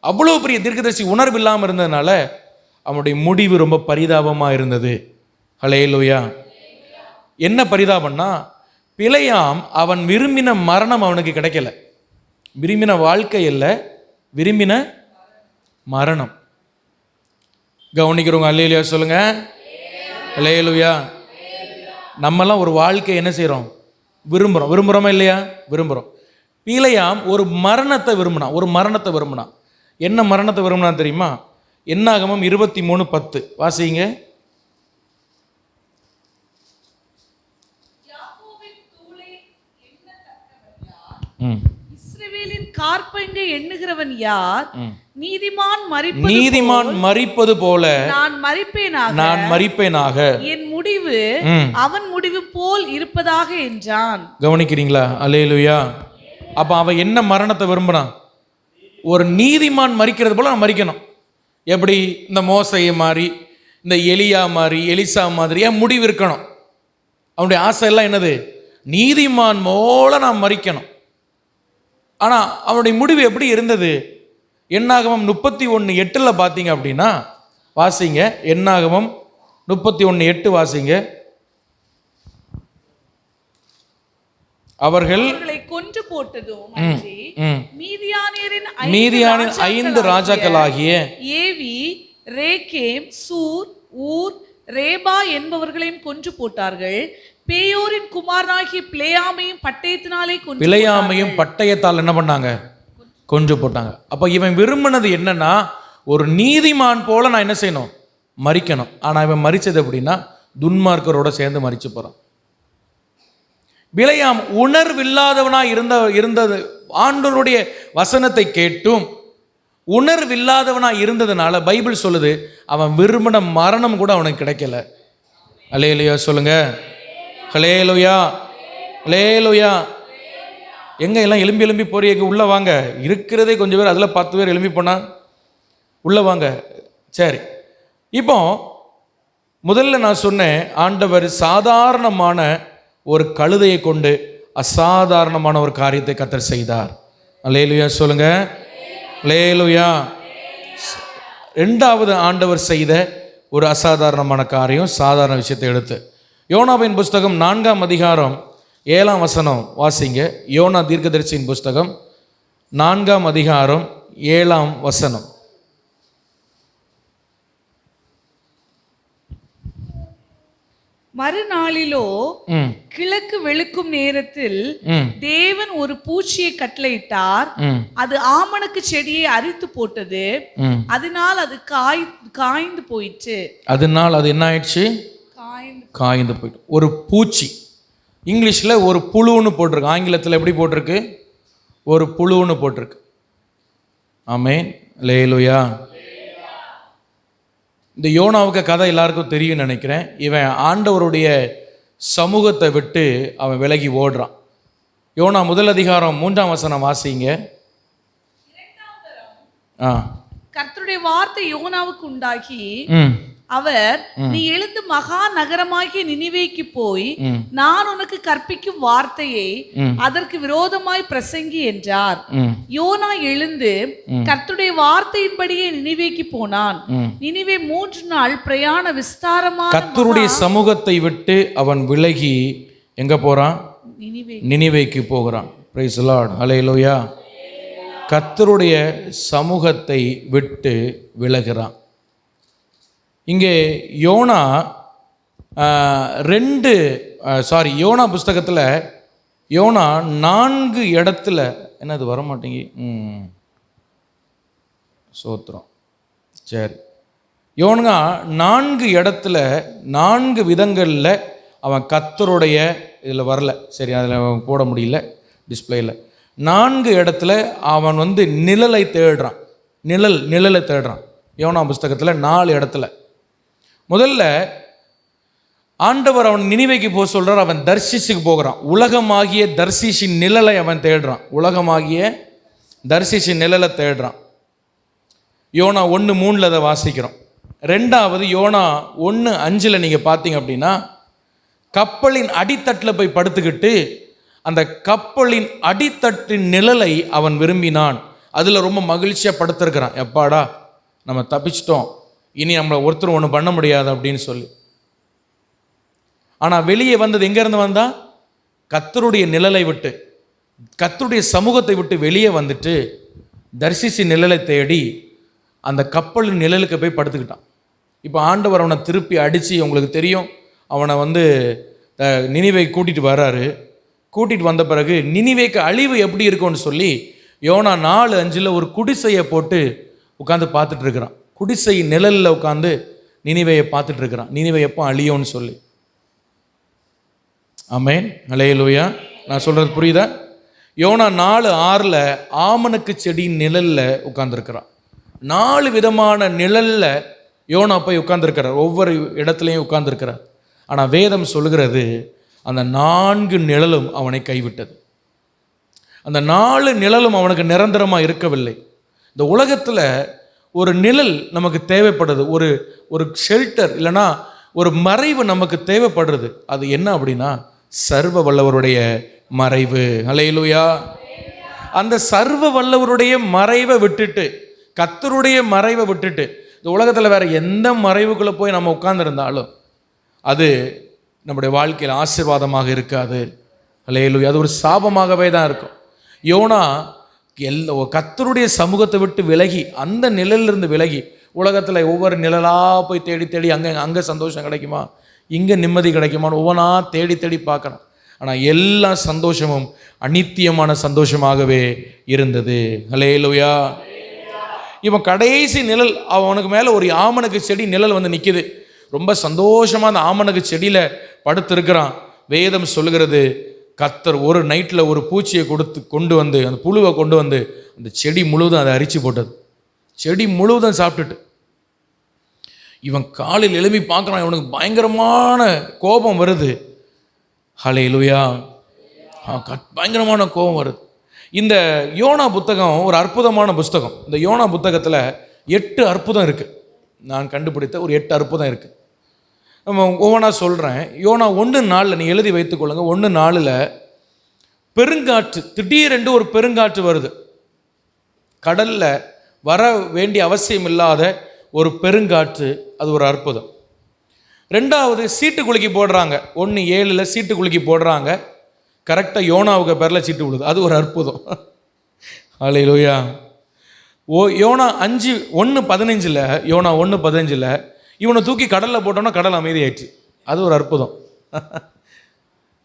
அவ்வளோ பெரிய தீர்க்கதரிசி உணர்வு இல்லாமல் இருந்ததுனால அவனுடைய முடிவு ரொம்ப பரிதாபமாக இருந்தது. அல்லேலூயா. என்ன பரிதாபம்னா, பிலேயாம் அவன் விரும்பின மரணம் அவனுக்கு கிடைக்கல. விரும்பின வாழ்க்கை இல்லை, விரும்பின மரணம். கவனிக்கிறவங்க அல்லேலூயா சொல்லுங்க. அல்லேலூயா. நம்மெல்லாம் ஒரு வாழ்க்கை என்ன செய்கிறோம், விரும்புகிறோமா இல்லையா? விரும்புகிறோம். பிலேயாம் ஒரு மரணத்தை விரும்பினான். என்ன மரணத்தை விரும்பினான் தெரியுமா? என்னாகமம் 23:10 வாசிங்க.
இஸ்ரவேலின் கார்பங்கை எண்ணுகிறவன் யார்?
நீதிமான் மரிப்பது போல
நான்
மரிப்பேனாக,
என் முடிவு அவன் முடிவு போல் இருப்பதாக என்றான்.
கவனிக்கிறீங்களா? அல்லேலூயா. அப்ப அவன் என்ன மரணத்தை விரும்பினான்? ஒரு நீதிமான் மரிக்கிறது போல நான் மரிக்கணும். எப்படி? இந்த மோசையை மாதிரி, இந்த எலியா மாதிரி, எலிசா மாதிரி என் முடிவு இருக்கணும். அவனுடைய ஆசை எல்லாம் என்னது? நீதிமான் போல நான் மரிக்கணும். ஆனால் அவனுடைய முடிவு எப்படி இருந்தது? என்னாகமம் 31:8 பார்த்தீங்க அப்படின்னா வாசிங்க. என்னாகமம் 31:8 வாசிங்க. அவர்களை
கொன்று போட்டதும்
மீதியானின் 5 ராஜாக்களாகிய
ஏவி, ரேகேம், சூர், ஊர், ரேபா என்பவர்களையும் கொன்று போட்டார்கள். பேயோரின் குமாரனாகிய பிலேயாமையும் பட்டயத்தால் என்ன பண்ணாங்க? கொன்று போட்டாங்க. அப்போ இவன் விரும்பினது என்னன்னா, ஒரு நீதிமான் போல நான் என்ன செய்யணும்? மரிக்கணும். ஆனால் இவன் மரிச்சது எப்படின்னா, துன்மார்க்கரோட சேர்ந்து மரிச்சு போகிறான். பிலேயாம் உணர்வில்லாதவனாக இருந்தது. ஆண்டவருடைய வசனத்தை கேட்டும் உணர்வில்லாதவனாக இருந்ததுனால பைபிள் சொல்லுது, அவன் விரும்பின மரணம் கூட அவனுக்கு கிடைக்கல. அல்லேலூயா சொல்லுங்க. அல்லேலூயா. அல்லேலூயா. எங்க எல்லாம் எலும்பி போறீங்க? உள்ள வாங்க. இருக்கிறதே கொஞ்சம் பேர், அதில் 10 பேர் எலும்பி போனா உள்ள வாங்க. சரி, இப்போ முதல்ல நான் சொன்னேன், ஆண்டவர் சாதாரணமான ஒரு கழுதையை கொண்டு அசாதாரணமான ஒரு காரியத்தை கர்த்தர் செய்தார். அல்லேலூயா சொல்லுங்க. அல்லேலூயா. 2வது ஆண்டவர் செய்த ஒரு அசாதாரணமான காரியம், சாதாரண விஷயத்தை எடுத்து யோனாவின் புஸ்தகம் 4ஆம் அதிகாரம் 7ஆம் வசனம் வாசிங்க. யோனா தீர்க்கதரிசியின் புஸ்தகம் 4ஆம் அதிகாரம் 7ஆம் வசனம்.
மறுநாளிலோ
ம்
கிழக்கு வெளுக்கும் நேரத்தில்
ம்
தேவன் ஒரு பூச்சியை கட்டளையிட்டார்.
ம்
அது ஆமணக்கு செடியை அரித்து போட்டது.
ம்
அதனால் அது காய்ந்து போயிற்று.
அதனால் அது என்ன ஆயிடுச்சு? காய்ந்து போயிட்டு. ஒரு பூச்சி, இங்கிலீஷில் ஒரு புழுன்னு போட்டிருக்கு, ஆங்கிலத்தில் எப்படி போட்டிருக்கு? ஒரு புழுன்னு போட்டிருக்கு. ஆமென், அல்லேலூயா. இந்த யோனாவுக்கு கதை எல்லாருக்கும் தெரியும்னு நினைக்கிறேன். இவன் ஆண்டவருடைய சமூகத்தை விட்டு அவன் விலகி ஓடுறான். யோனா 1 அதிகாரம் 3ஆம் வசனம் வாசிங்க.
கர்த்தருடைய வார்த்தை யோனாவுக்கு உண்டாகி
ம்
அவர், நீ எழுந்து மகா நகரமாகிய நினிவேக்கு போய் நான் உனக்கு கற்பிக்கும் வார்த்தையை அதற்கு விரோதமாய் பிரசங்கி என்றார். யோனா எழுந்து கர்த்தருடைய வார்த்தையின்படியே நினிவேக்கு போனான். நினிவே 3 நாள் பிரயாண விஸ்தாரமான
கர்த்தருடைய சமூகத்தை விட்டு அவன் விலகி எங்க போறான்? நினிவேக்கு போகிறான். பிரைஸ் தி லார்ட், ஹல்லேலூயா. கர்த்தருடைய சமூகத்தை விட்டு விலகிறான். இங்கே யோனா யோனா புஸ்தகத்தில் யோனா 4 இடத்துல, என்னது வர மாட்டேங்கி, சோத்திரம், சரி, யோனா 4 இடத்துல 4 விதங்களில் அவன் கர்த்தருடைய இதில் வரல, சரி அதில் போட முடியல டிஸ்பிளேயில். 4 இடத்துல அவன் நிழலை தேடுறான். நிழலை தேடுறான் யோனா புஸ்தகத்தில் 4 இடத்துல. முதல்ல ஆண்டவர் அவன் நினிவேக்கு போக சொல்றார். அவன் தர்சிஸுக்கு போகிறான். உலகமாகிய தர்சிஷின் நிழலை அவன் தேடுறான். உலகமாகிய தர்சிஷின் நிழலை தேடுறான். யோனா 1:3 அதை வாசிக்கிறோம். 2வது யோனா 1:5 நீங்கள் பார்த்தீங்க அப்படின்னா, கப்பலின் அடித்தட்டில் போய் படுத்துக்கிட்டு அந்த கப்பலின் அடித்தட்டின் நிழலை அவன் விரும்பினான். அதில் ரொம்ப மகிழ்ச்சியாக படுத்திருக்கிறான். எப்பாடா நம்ம தப்பிச்சிட்டோம், இனி நம்மளை ஒருத்தர் ஒன்றும் பண்ண முடியாது அப்படின்னு சொல்லி. ஆனால் வெளியே வந்தது எங்கேருந்து வந்தா? கர்த்தருடைய நிழலை விட்டு, கர்த்தருடைய சமூகத்தை விட்டு வெளியே வந்துட்டு தர்சிசி நிழலை தேடி அந்த கப்பலின் நிழலுக்கு போய் படுத்துக்கிட்டான். இப்போ ஆண்டவர் அவனை திருப்பி அடித்து, உங்களுக்கு தெரியும், அவனை நினிவே கூட்டிகிட்டு வர்றாரு. கூட்டிகிட்டு வந்த பிறகு நினிவேக்கு அழிவு எப்படி இருக்கும்னு சொல்லி யோனா 4:5 ஒரு குடிசையை போட்டு உட்காந்து பார்த்துட்டு இருக்கிறான். குடிசை நிழலில் உட்காந்து நினிவேயை பார்த்துட்டு இருக்கிறான். நினிவே எப்போ அழியும்னு சொல்லி. ஆமென், அல்லேலூயா. நான் சொல்கிறது புரியுதா? யோனா 4:6 ஆமணக்கு செடி நிழலில் உட்காந்துருக்கிறான். 4 விதமான நிழலில் யோனா போய் உட்காந்துருக்கிறார். ஒவ்வொரு இடத்துலையும் உட்காந்துருக்கிறார். ஆனால் வேதம் சொல்லுகிறது, அந்த 4 நிழலும் அவனை கைவிட்டது. அந்த 4 நிழலும் அவனுக்கு நிரந்தரமாக இருக்கவில்லை. இந்த உலகத்தில் ஒரு நிழல் நமக்கு தேவைப்படுது, ஒரு ஷெல்டர் இல்லைன்னா ஒரு மறைவு நமக்கு தேவைப்படுறது. அது என்ன அப்படின்னா, சர்வ வல்லவருடைய மறைவு. அல்லேலூயா. அந்த சர்வ வல்லவருடைய மறைவை விட்டுட்டு, கர்த்தருடைய மறைவை விட்டுட்டு, இந்த உலகத்தில் வேற எந்த மறைவுக்குள்ளே போய் நம்ம உட்கார்ந்துருந்தாலும் அது நம்முடைய வாழ்க்கையில் ஆசீர்வாதமாக இருக்காது. அல்லேலூயா. அது ஒரு சாபமாகவே தான் இருக்கும். யோனா கர்த்தருடைய சமூகத்தை விட்டு விலகி, அந்த நிழலிலிருந்து விலகி, உலகத்தில் ஒவ்வொரு நிழலாக போய் தேடி தேடி அங்கே சந்தோஷம் கிடைக்குமா, இங்கே நிம்மதி கிடைக்குமான்னு ஒவ்வொன்றா தேடி தேடி பார்க்குறான். ஆனால் எல்லா சந்தோஷமும் அநித்தியமான சந்தோஷமாகவே இருந்தது. அல்லேலூயா. இவன் கடைசி நிழல், அவனுக்கு மேலே ஒரு ஆமணக்கு செடி நிழல் நிற்கிது. ரொம்ப சந்தோஷமாக அந்த ஆமணக்கு செடியில் படுத்திருக்கிறான். வேதம் சொல்லுகிறது, கர்த்தர் ஒரு நைட்டில் ஒரு பூச்சியை கொண்டு வந்து, அந்த புழுவை கொண்டு வந்து அந்த செடி முழுவதும் அதை அரிச்சு போட்டது. செடி முழுவதும் சாப்பிட்டுட்டு இவன் காலையில் எழுப்பி பார்க்குறான். இவனுக்கு பயங்கரமான கோபம் வருது. ஹல்லேலூயா. பயங்கரமான கோபம் வருது. இந்த யோனா புத்தகம் ஒரு அற்புதமான புஸ்தகம். இந்த யோனா புத்தகத்தில் 8 அற்புதம் இருக்குது. நான் கண்டுபிடித்த ஒரு 8 அற்புதம் இருக்குது. நம்ம ஒவ்வொன்றா சொல்கிறேன். யோனா 1:4 நீ எழுதி வைத்துக்கொள்ளுங்க. 1:4 பெருங்காற்று, திடீரென்று ஒரு பெருங்காற்று வருது. கடலில் வர வேண்டிய அவசியம் இல்லாத ஒரு பெருங்காற்று, அது ஒரு அற்புதம். 2வது சீட்டு குலுக்கி போடுறாங்க. 1:7 சீட்டு குலுக்கி போடுறாங்க. கரெக்டாக யோனாவுக்கு பேரில் சீட்டு விழுது. அது ஒரு அற்புதம். அல்லேலூயா. யோனா 1:15 யோனா 1:15 இவனை தூக்கி கடலில் போட்டோன்னா கடல் அமைதியாயிடுச்சு. அது ஒரு அற்புதம்.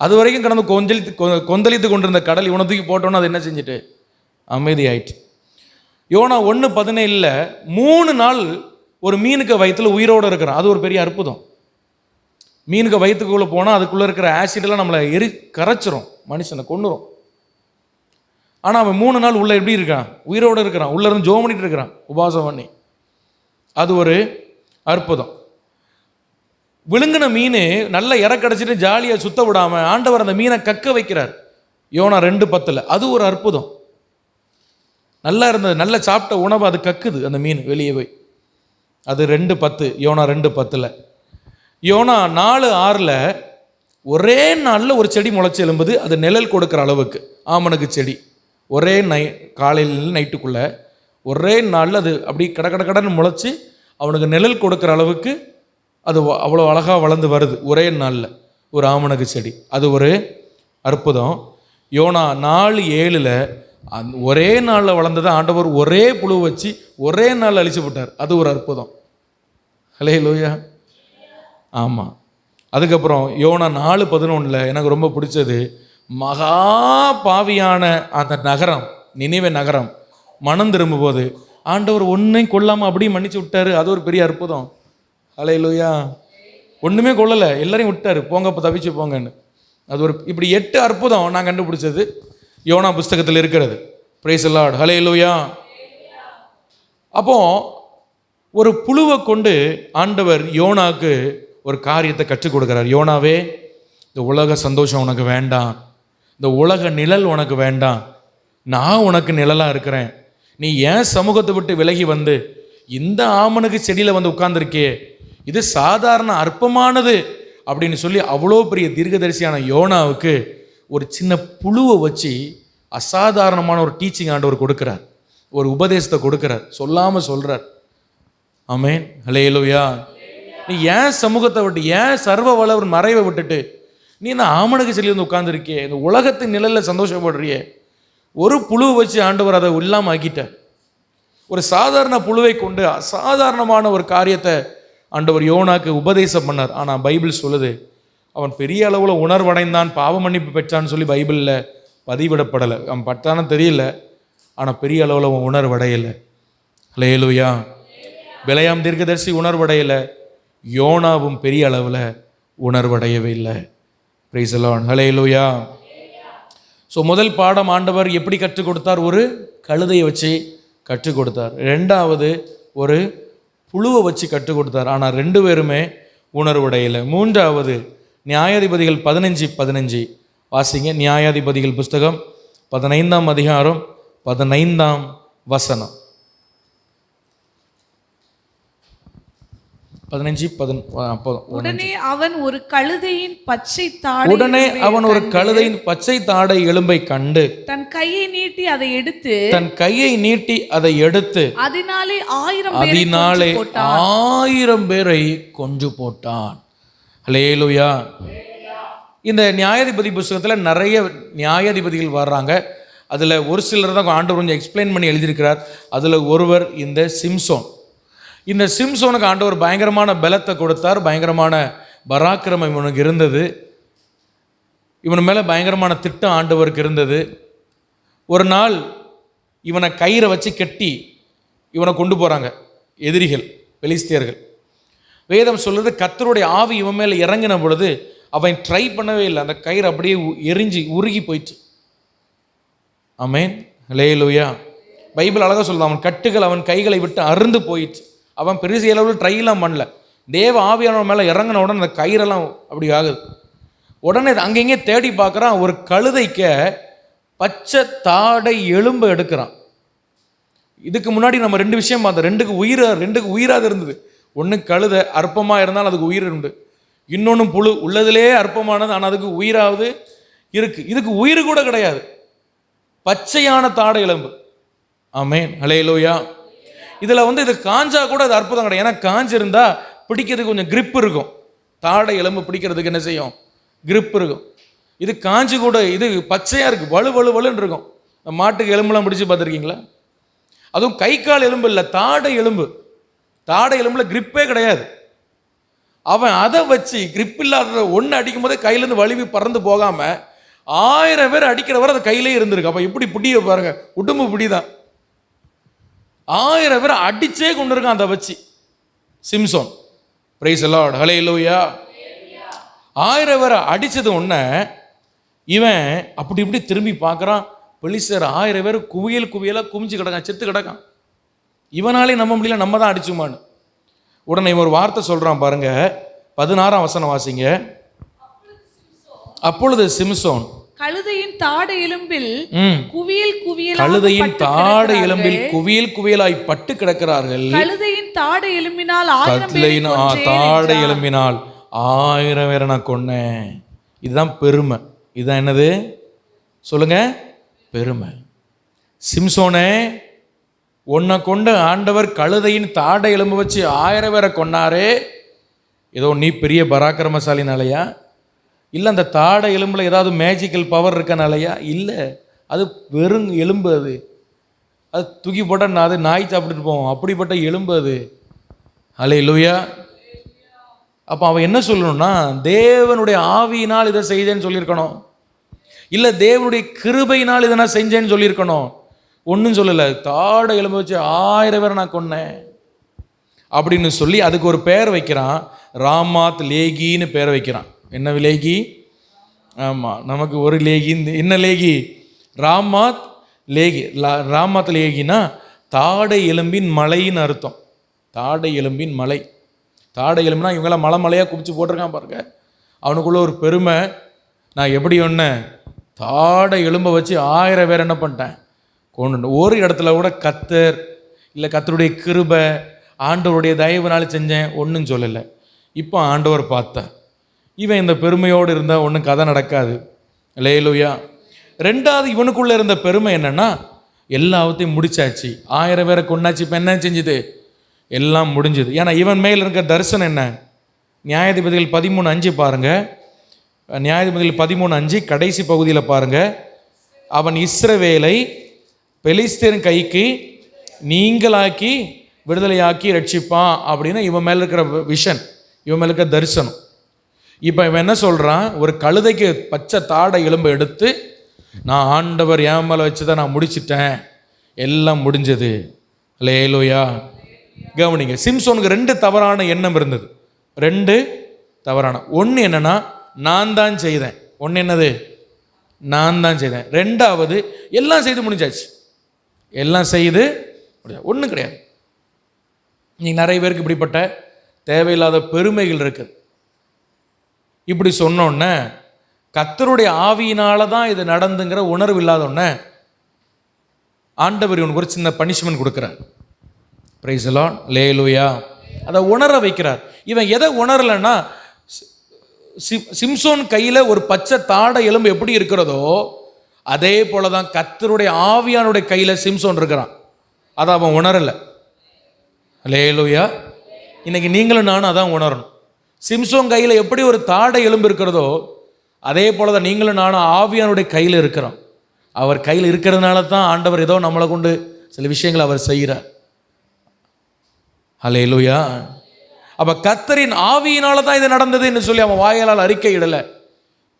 அது வரைக்கும் கடந்து கொந்தளித்து கொண்டிருந்த கடல் இவனை தூக்கி போட்டோன்னா அது என்ன செஞ்சுட்டு அமைதியாயிட்டு. யோனா 1:17 3 நாள் ஒரு மீனுக்கு வயிற்றுல உயிரோடு இருக்கிறான். அது ஒரு பெரிய அற்புதம். மீனுக்கு வயிற்றுக்குள்ளே போனால் அதுக்குள்ளே இருக்கிற ஆசிடெல்லாம் நம்மளை கரைச்சிரும், மனுஷனை கொன்னுரும். ஆனால் அவன் 3 நாள் உள்ளே எப்படி இருக்கான்? உயிரோடு இருக்கிறான். உள்ளே இருந்து ஜோம் பண்ணிட்டு இருக்கிறான், உபவாசம் பண்ணி. அது ஒரு அற்புதம். விழுங்கின மீன் நல்ல இறக்கடைச்சிட்டு ஜாலியாக சுத்த விடாமல் ஆண்டவர் அந்த மீனை கக்க வைக்கிறார். யோனா 2:10. அது ஒரு அற்புதம். நல்லா இருந்தது, நல்லா சாப்பிட்ட உணவு அது கக்குது, அந்த மீன் வெளியே போய். அது 2:10, யோனா 2:10. யோனா 4:6 ஒரே நாளில் ஒரு செடி முளைச்சி எழும்புது. அது நிழல் கொடுக்குற அளவுக்கு ஆமணக்கு செடி. ஒரே காலையில் நைட்டுக்குள்ளே ஒரே நாளில் அது அப்படி கடன்னு முளைச்சி அவனுக்கு நிழல் கொடுக்குற அளவுக்கு அது அவ்வளோ அழகாக வளர்ந்து வருது ஒரே நாளில் ஒரு ஆமணக்கு செடி. அது ஒரு அற்புதம். யோனா 4:7 ஒரே நாளில் வளர்ந்ததை ஆண்டவர் ஒரே புழு வச்சு ஒரே நாளில் அழிச்சு விட்டார். அது ஒரு அற்புதம். ஹல்லேலூயா. ஆமாம். அதுக்கப்புறம் யோனா 4:11 எனக்கு ரொம்ப பிடிச்சது, மகா பாவியான அந்த நகரம், நினிவே நகரம் மனம் திரும்பும்போது ஆண்டவர் ஒன்றையும் கொல்லாமல் அப்படியே மன்னிச்சு விட்டாரு. அது ஒரு பெரிய அற்புதம். ஹல்லேலூயா. ஒன்றுமே கொள்ளலை, எல்லாரையும் விட்டார், போங்க இப்போ தவிச்சு போங்கன்னு. அது ஒரு இப்படி 8 அற்புதம் நான் கண்டுபிடிச்சது யோனா புஸ்தகத்தில் இருக்கிறது. Praise the Lord. ஹல்லேலூயா. அப்போ ஒரு புழுவை கொண்டு ஆண்டவர் யோனாக்கு ஒரு காரியத்தை கற்றுக் கொடுக்குறார். யோனாவே, இந்த உலக சந்தோஷம் உனக்கு வேண்டாம், இந்த உலக நிழல் உனக்கு வேண்டாம், நான் உனக்கு நிழலாக இருக்கிறேன். நீ ஏன் சமூகத்தை விட்டு விலகி வந்து இந்த ஆமனுக்கு செடியில் வந்து உட்கார்ந்துருக்கே, இது சாதாரண அற்பமானது அப்படின்னு சொல்லி அவ்வளோ பெரிய தீர்க்கதரிசியான யோனாவுக்கு ஒரு சின்ன புழுவை வச்சு அசாதாரணமான ஒரு டீச்சிங் ஆண்டவர் கொடுக்குறார், ஒரு உபதேசத்தை கொடுக்குறார், சொல்லாமல் சொல்கிறார். ஆமென். ஹல்லேலூயா. நீ ஏன் சமூகத்தை விட்டு, ஏன் சர்வ வல்லவர் மறைவை விட்டுட்டு நீ இந்த ஆமணக்கு செடியில் வந்து உட்கார்ந்துருக்கியே, இந்த உலகத்தின் நிழலில் சந்தோஷப்படுறியே, ஒரு புழுவை வச்சு ஆண்டவர் அதை இல்லாமல் ஆக்கிட்டார். ஒரு சாதாரண புழுவை கொண்டு அசாதாரணமான ஒரு காரியத்தை ஆண்டவர் யோனாக்கு உபதேசம் பண்ணார். ஆனால் பைபிள் சொல்லுது அவன் பெரிய அளவில் உணர்வடைந்தான், பாவ மன்னிப்பு பெற்றான்னு சொல்லி பைபிளில் பதிவிடப்படலை. அவன் பட்டானு தெரியல, ஆனால் பெரிய அளவில் அவன் உணர்வடையலை. ஹல்லேலூயா. பிலேயாம் தீர்க்கதரிசி உணர்வடையலை, யோனாவும் பெரிய அளவில் உணர்வடையவே இல்லை. Price the Lord. Hallelujah. So முதல் பாடம் ஆண்டவர் எப்படி கற்றுக் கொடுத்தார்? ஒரு கழுதையை வச்சு கற்றுக் கொடுத்தார். 2வது ஒரு புழுவை வச்சு கற்றுக் கொடுத்தார். ஆனால் 2 பேருமே உணர்வுடையலை. 3வது நியாயாதிபதிகள் 15:15 வாசிங்க. நியாயாதிபதிகள் புஸ்தகம் 15ஆம் அதிகாரம் 15ஆம் வசனம். 15.
உடனே அவன் ஒரு கழுதையின் பச்சை தாடை
எலும்பை கண்டு
தன் கையை நீட்டி அதை எடுத்து அதனாலே
1000 பேரை கொன்று போட்டான். ஹல்லேலூயா. இந்த நியாயாதிபதி புஸ்தகத்தில் நிறைய நியாயாதிபதிகள் வர்றாங்க. அதில் ஒரு சிலர் தான் ஆண்டவர் கொஞ்சம் எக்ஸ்பிளைன் பண்ணி எழுதியிருக்கிறார். அதில் ஒருவர் இந்த சிம்சோன். இந்த சிம்சோனுக்கு ஆண்டவர் பயங்கரமான பலத்தை கொடுத்தார், பயங்கரமான பராக்கிரமம் இவனுக்கு இருந்தது, இவன் மேலே பயங்கரமான திட்டம் ஆண்டவருக்கு இருந்தது. ஒரு நாள் இவனை கயிறை வச்சு கட்டி இவனை கொண்டு போகிறாங்க எதிரிகள், பெலிஸ்தியர்கள். வேதம் சொல்லுறது கர்த்தருடைய ஆவி இவன் மேலே இறங்கின பொழுது அவன் ட்ரை பண்ணவே இல்லை, அந்த கயிறு அப்படியே எரிஞ்சு உருகி போயிடுச்சு. ஆமென். ஹல்லேலூயா. பைபிள் அழகாக சொல்லுது, அவன் கட்டுகள் அவன் கைகளை விட்டு அருந்து போயிடுச்சு. அவன் பெரிய அளவில் ட்ரைலாம் பண்ணல, தேவ ஆவியானவன் மேலே இறங்கின உடனே அந்த கயிறெல்லாம் அப்படி ஆகுது. உடனே அங்கங்கே தேடி பார்க்குறான், ஒரு கழுதைக்க பச்சை தாடை எலும்பு எடுக்கிறான். இதுக்கு முன்னாடி நம்ம 2 விஷயம் பார்த்தோம். 2க்கு உயிராக இருந்தது. ஒன்று கழுதை அற்பமாக இருந்தாலும் அதுக்கு உயிர் உண்டு, இன்னொன்று புழு உள்ளதிலே அற்பமானது ஆனால் அதுக்கு உயிராவது இருக்குது. இதுக்கு உயிர் கூட கிடையாது, பச்சையான தாடை எலும்பு. ஆமென். ஹல்லேலூயா. இதில் இது காஞ்சா கூட அது அற்புதம் கிடையாது. ஏன்னா காஞ்சிருந்தா பிடிக்கிறதுக்கு கொஞ்சம் கிரிப் இருக்கும். தாடை எலும்பு பிடிக்கிறதுக்கு என்ன செய்யும்? கிரிப் இருக்கும். இது காஞ்சி கூட, இது பச்சையாக இருக்குது, வலுன்னு இருக்கும். மாட்டுக்கு எலும்புலாம் பிடிச்சி பார்த்துருக்கீங்களா? அதுவும் கை கால் எலும்பு இல்லை, தாடை எலும்பு. தாடை எலும்புல கிரிப்பே கிடையாது. அவன் அதை வச்சு கிரிப் இல்லாத ஒன்று அடிக்கும் போதே கையிலேருந்து வலிவி பறந்து போகாமல் 1000 பேர் அடிக்கிறவரை அது கையிலே இருந்திருக்கு. அப்போ எப்படி பிடிய பாருங்க, உடம்பு பிடிதான். 1000 பேர் அடிச்சே கொண்டு இருக்கான் அதை வச்சு சிம்சோன். பிரைஸ் தி லார்ட், ஹல்லேலூயா. 1000 பேரை அடித்தது ஒன்று, இவன் அப்படி இப்படி திரும்பி பார்க்குறான். பெலிஸ்தர் 1000 பேர் குவியலாக குமிஞ்சு கிடக்கான், செத்து கிடக்கான். இவனாலே நம்ப முடியல, நம்ம தான் அடிச்சுமான்னு. உடனே இவன் ஒரு வார்த்தை சொல்கிறான் பாருங்க, 16ஆம் வசனம் வாசிங்க. அப்பொழுது சிம்சோன்
கழுதையின் தாடை எலும்பில்
குவியல் குவியலாய் பட்டு கிடக்கிறார்கள்.
கழுதையின் தாடை எலும்பினால்
1000 பேரை நான் கொன்னேன். இதுதான் பெருமை. இதுதான் என்னது சொல்லுங்க, பெருமை. சிம்சோனே, உன்னை கொண்டு ஆண்டவர் கழுதையின் தாடை எலும்பு வச்சு 1000 பேரை கொன்னாரே, ஏதோ நீ பெரிய பராக்கிரமசாலினாலையா? இல்லை அந்த தாடை எலும்பில் ஏதாவது மேஜிக்கல் பவர் இருக்கனாலையா? இல்லை, அது வெறும் எலும்பு. அது தூக்கி போட்டால் அது நாய் சாப்பிட்டுட்டு போவோம், அப்படிப்பட்ட எலும்பு அது. ஹல்லேலூயா. அப்போ அவன் என்ன சொல்லணும்னா, தேவனுடைய ஆவியினால் இதை செய்தேன்னு சொல்லியிருக்கணும், இல்லை தேவனுடைய கிருபையினால் இதை நான் செஞ்சேன்னு சொல்லியிருக்கணும். ஒன்றும் சொல்லலை. தாடை எலும்பு வச்சு 1000 பேரை நான் கொன்னேன் அப்படின்னு சொல்லி அதுக்கு ஒரு பேர் வைக்கிறான், ராமாத் லேகின்னு பேர் வைக்கிறான். என்ன லேகி? ஆமாம், நமக்கு ஒரு லேகி. என்ன லேகி? ராமாத் லேகி. ராமாத் லேகினா தாடை எலும்பின் மலைன்னு அர்த்தம். தாடை எலும்பின் மலை. தாடை எலும்புனா இவங்களாம் மலையாக குப்பிச்சு போட்டிருக்கான் பாருங்க. அவனுக்குள்ள ஒரு பெருமை. நான் எப்படி ஒன்று தாடை எலும்பை வச்சு 1000 பேர் என்ன பண்ணிட்டேன், கொண்டு. ஒரு இடத்துல கூட கத்தர் இல்லை கத்தருடைய கிருபை ஆண்டவருடைய தயவுனால செஞ்சேன் ஒன்றும் சொல்லலை. இப்போ ஆண்டவர் பார்த்தார், இவன் இந்த பெருமையோடு இருந்தால் ஒன்றும் கதை நடக்காது. ஹல்லேலூயா. ரெண்டாவது, இவனுக்குள்ளே இருந்த பெருமை என்னென்னா, எல்லாத்தையும் முடிச்சாச்சு, 1000 பேரை கொண்டாச்சு. இப்போ என்ன செஞ்சுது? எல்லாம் முடிஞ்சுது. ஏன்னா இவன் மேல் இருக்க தரிசனம் என்ன? நியாயாதிபதிகள் 13:5 பாருங்கள். நியாயாதிபதிகள் 13:5 கடைசி பகுதியில் பாருங்கள். அவன் இஸ்ரவேலை பெலிஸ்தரின் கைக்கு நீங்களாக்கி விடுதலையாக்கி ரட்சிப்பான் அப்படின்னு இவன் மேலே இருக்கிற விஷன், இவன் மேலே இருக்கிற தரிசனம். இப்போ இவன் என்ன சொல்கிறான், ஒரு கழுதைக்கு பச்சை தாடை எலும்பை எடுத்து, நான் ஆண்டவர் என் மேலே வச்சு தான் நான் முடிச்சிட்டேன், எல்லாம் முடிஞ்சது. ஹல்லேலூயா. கவனிங்க, சிம்சோனுக்கு 2 தவறான எண்ணம் இருந்தது. 2 தவறான. ஒன்று என்னன்னா, நான் தான் செய்தேன். ஒன்று என்னது? நான் தான் செய்தேன். 2வது, எல்லாம் செய்து முடிஞ்சாச்சு. எல்லாம் செய்து ஒன்றும் கிடையாது. நீங்கள் நிறைய பேருக்கு இப்படிப்பட்ட தேவையில்லாத பெருமைகள் இருக்குது. இப்படி சொன்னோன்னே கர்த்தருடைய ஆவியினால தான் இது நடந்துங்கிற உணர்வு இல்லாதோன்னே ஆண்டவர் இவனுக்கு ஒரு சின்ன பனிஷ்மெண்ட் கொடுக்குறார். பிரைஸ் தி லார்ட், ஹல்லேலூயா. அதை உணர வைக்கிறார். இவன் எதை உணரலைன்னா, சிம்சோன் கையில் ஒரு பச்சை தாடை எலும்பு எப்படி இருக்கிறதோ அதே போல தான் கர்த்தருடைய ஆவியானுடைய கையில் சிம்சோன் இருக்கிறான். அதை அவன் உணரலை. ஹல்லேலூயா. இன்னைக்கு நீங்களும் நானும் அதான் உணரணும். சிம்சோன் கையில் எப்படி ஒரு தாடை எலும்பு இருக்கிறதோ அதே போல தான் நீங்களும் நானும் ஆவியானுடைய கையில் இருக்கிறோம். அவர் கையில் இருக்கிறதுனால தான் ஆண்டவர் ஏதோ நம்மளை கொண்டு சில விஷயங்களை அவர் செய்கிறார். ஹல்லேலூயா. அப்போ கர்த்தரின் ஆவியினால தான் இது நடந்ததுன்னு சொல்லி அவன் வாயால் அறிக்கை இடலை.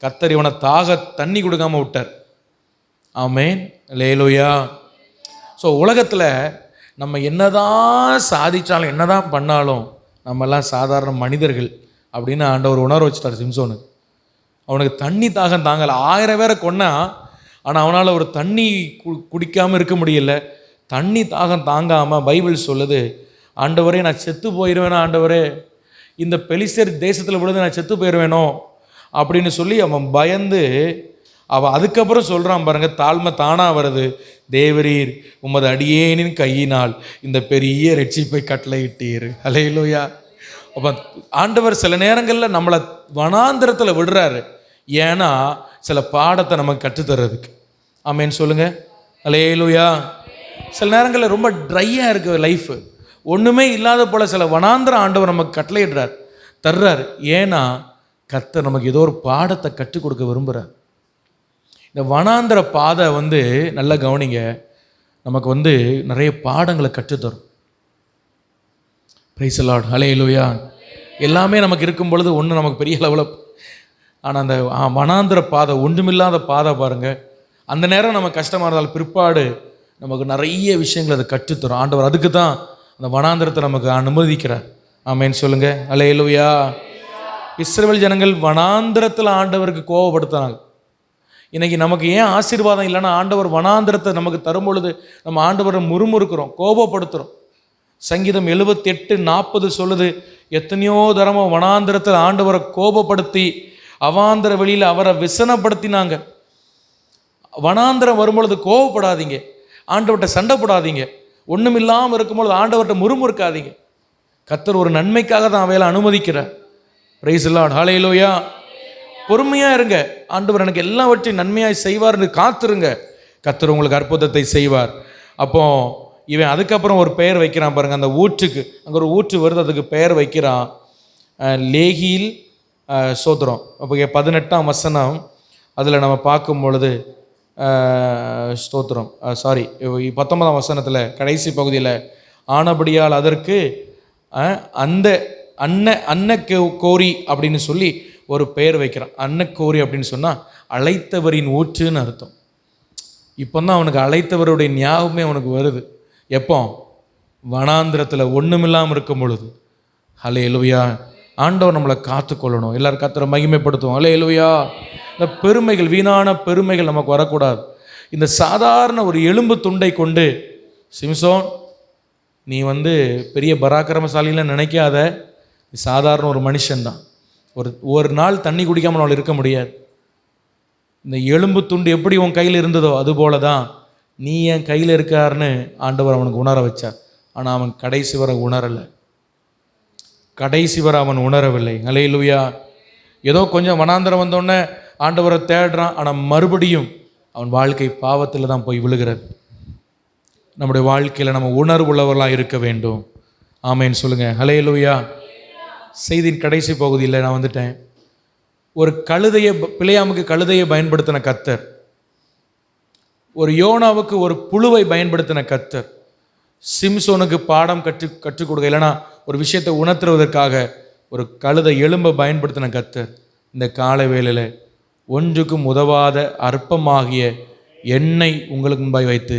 கர்த்தர் இவனை தண்ணி கொடுக்காம விட்டார். ஆமென், ஹல்லேலூயா. ஸோ உலகத்தில் நம்ம என்னதான் சாதிச்சாலும் என்னதான் பண்ணாலும் நம்மெல்லாம் சாதாரண மனிதர்கள் அப்படின்னு ஆண்டவர் உணர்வு வச்சுட்டார் சிம்சோனுக்கு. அவனுக்கு தண்ணி தாகம் தாங்கலை. 1000 பேரை கொன்னா, ஆனால் அவனால் ஒரு தண்ணி குடிக்காமல் இருக்க முடியல. தண்ணி தாகம் தாங்காமல் பைபிள் சொல்லுது, ஆண்டவரே நான் செத்து போயிடுவேனோ, ஆண்டவரே இந்த பெலிஸ்தர் தேசத்தில் விழுந்து நான் செத்து போயிடுவேனோ அப்படின்னு சொல்லி அவன் பயந்து அவன் அதுக்கப்புறம் சொல்கிறான் பாருங்க, தாழ்மை தானாக வருது. தேவரீர் உமது அடியேனின் கையினால் இந்த பெரிய ரட்சிப்பை கட்டளையிட்டீர். ஹல்லேலூயா. அப்போ ஆண்டவர் சில நேரங்களில் நம்மளை வனாந்திரத்தில் விடுறாரு. ஏன்னா சில பாடத்தை நமக்கு கற்றுத்தர்றதுக்கு. ஆமேன்னு சொல்லுங்கள், ஹல்லேலூயா. சில நேரங்களில் ரொம்ப ட்ரையாக இருக்குது லைஃபு, ஒன்றுமே இல்லாத போல் சில வனாந்திரம் ஆண்டவர் நமக்கு கட்டளையிடுறார், தர்றார். ஏன்னா கர்த்தர் நமக்கு ஏதோ ஒரு பாடத்தை கற்றுக் கொடுக்க விரும்புகிறார். இந்த வனாந்திர பாதை நல்லா கவனிங்க, நமக்கு நிறைய பாடங்களை கற்றுத்தரும். பிரைஸ் தி லார்ட், ஹல்லேலூயா. எல்லாமே நமக்கு இருக்கும் பொழுது ஒன்று நமக்கு பெரிய லெவலில், ஆனால் அந்த வனாந்திர பாதை, ஒன்றுமில்லாத பாதை பாருங்கள், அந்த நேரம் நம்ம கஷ்டமாக இருந்தால் பிற்பாடு நமக்கு நிறைய விஷயங்கள் அதை கற்றுத்தரும் ஆண்டவர். அதுக்கு தான் அந்த வனாந்திரத்தை நமக்கு அனுமதிக்கிறார். ஆமேன்னு சொல்லுங்கள். அல்லேலூயா. இஸ்ரவேல் ஜனங்கள் வனாந்திரத்தில் ஆண்டவருக்கு கோபப்படுத்தினாங்க. இன்றைக்கி நமக்கு ஏன் ஆசீர்வாதம் இல்லைன்னா, ஆண்டவர் வனாந்திரத்தை நமக்கு தரும் பொழுது நம்ம ஆண்டவரை முறுமுறுக்கிறோம், கோபப்படுத்துகிறோம். சங்கீதம் 78:40 சொல்லுது, எத்தனையோ தரமாக வனாந்திரத்தில் ஆண்டவரை கோபப்படுத்தி அவாந்திர வெளியில் அவரை விசனப்படுத்தினாங்க. வனாந்திரம் வரும்பொழுது கோபப்படாதீங்க, ஆண்டவர்கிட்ட சண்டை போடாதீங்க, ஒன்றும் இல்லாமல் இருக்கும்பொழுது ஆண்டவர்கிட்ட முறுமுறுக்காதீங்க. கர்த்தர் ஒரு நன்மைக்காக தான் அவையில் அனுமதிக்கிறார். Price the Lord. ஹல்லேலூயா. பொறுமையாக இருங்க, ஆண்டவர் எனக்கு எல்லாவற்றையும் நன்மையாய் செய்வார்னு காத்துருங்க, கர்த்தர் உங்களுக்கு அற்புதத்தை செய்வார். அப்போ இவன் அதுக்கப்புறம் ஒரு பெயர் வைக்கிறான் பாருங்கள், அந்த ஊற்றுக்கு, அங்கே ஒரு ஊற்று வருது, அதுக்கு பெயர் வைக்கிறான் லேகியில் சோத்திரம். அப்போ 18ஆம் வசனம் அதில் நம்ம பார்க்கும் பொழுது ஸ்தோத்திரம், 19ஆம் வசனத்தில் கடைசி பகுதியில், ஆனபடியால் அதற்கு அந்த அன்னக்கோரி அப்படின்னு சொல்லி ஒரு பெயர் வைக்கிறான். அன்னக்கோரி அப்படின்னு சொன்னால் அழைத்தவரின் ஊற்றுன்னு அர்த்தம். இப்போ தான் அவனுக்கு அழைத்தவருடைய ஞாபகமே அவனுக்கு வருது. எப்போ? வனாந்திரத்தில் ஒன்றுமில்லாமல் இருக்கும் பொழுது. ஹல்லேலூயா. ஆண்டவர் நம்மளை காத்துக்கொள்ளணும். எல்லாரும் கர்த்தரை மகிமைப்படுத்துவோம். ஹல்லேலூயா. இந்த பெருமைகள், வீணான பெருமைகள் நமக்கு வரக்கூடாது. இந்த சாதாரண ஒரு எலும்பு துண்டை கொண்டு, சிம்சோன் நீ பெரிய பராக்கிரமசாலிலாம் நினைக்காத, சாதாரண ஒரு மனுஷன்தான், ஒரு நாள் தண்ணி குடிக்காமல் அவள் இருக்க முடியாது. இந்த எலும்பு துண்டு எப்படி உன் கையில் இருந்ததோ அதுபோல தான் நீ என் கையில் இருக்காருன்னு ஆண்டவர் அவனுக்கு உணர வச்சார். ஆனால் அவன் கடைசி வரை உணரலை, கடைசி வரை அவன் உணரவில்லை. ஹல்லேலூயா. ஏதோ கொஞ்சம் வனாந்தரம் வந்தோடனே ஆண்டவரை தேடுறான், ஆனால் மறுபடியும் அவன் வாழ்க்கை பாவத்தில் தான் போய் விழுகிறது. நம்முடைய வாழ்க்கையில் நம்ம உணர்வுள்ளவர்களாக இருக்க வேண்டும். ஆமேன்னு சொல்லுங்கள். ஹல்லேலூயா. செய்தியின் கடைசி பகுதியில் நான் வந்துட்டேன். ஒரு கழுதையை, பிலேயாமுக்கு கழுதையை பயன்படுத்தின கர்த்தர், ஒரு யோனாவுக்கு ஒரு புழுவை பயன்படுத்தின கர்த்தர், சிம்சோனுக்கு பாடம் கற்றுக் கொடுக்க, இல்லைனா ஒரு விஷயத்தை உணர்த்துவதற்காக ஒரு கழுதை எலும்பை பயன்படுத்தின கர்த்தர், இந்த காலை வேளையில் ஒன்றுக்கும் உதவாத அற்பமாகிய எண்ணெய் உங்களுக்கு முன்பாய் வைத்து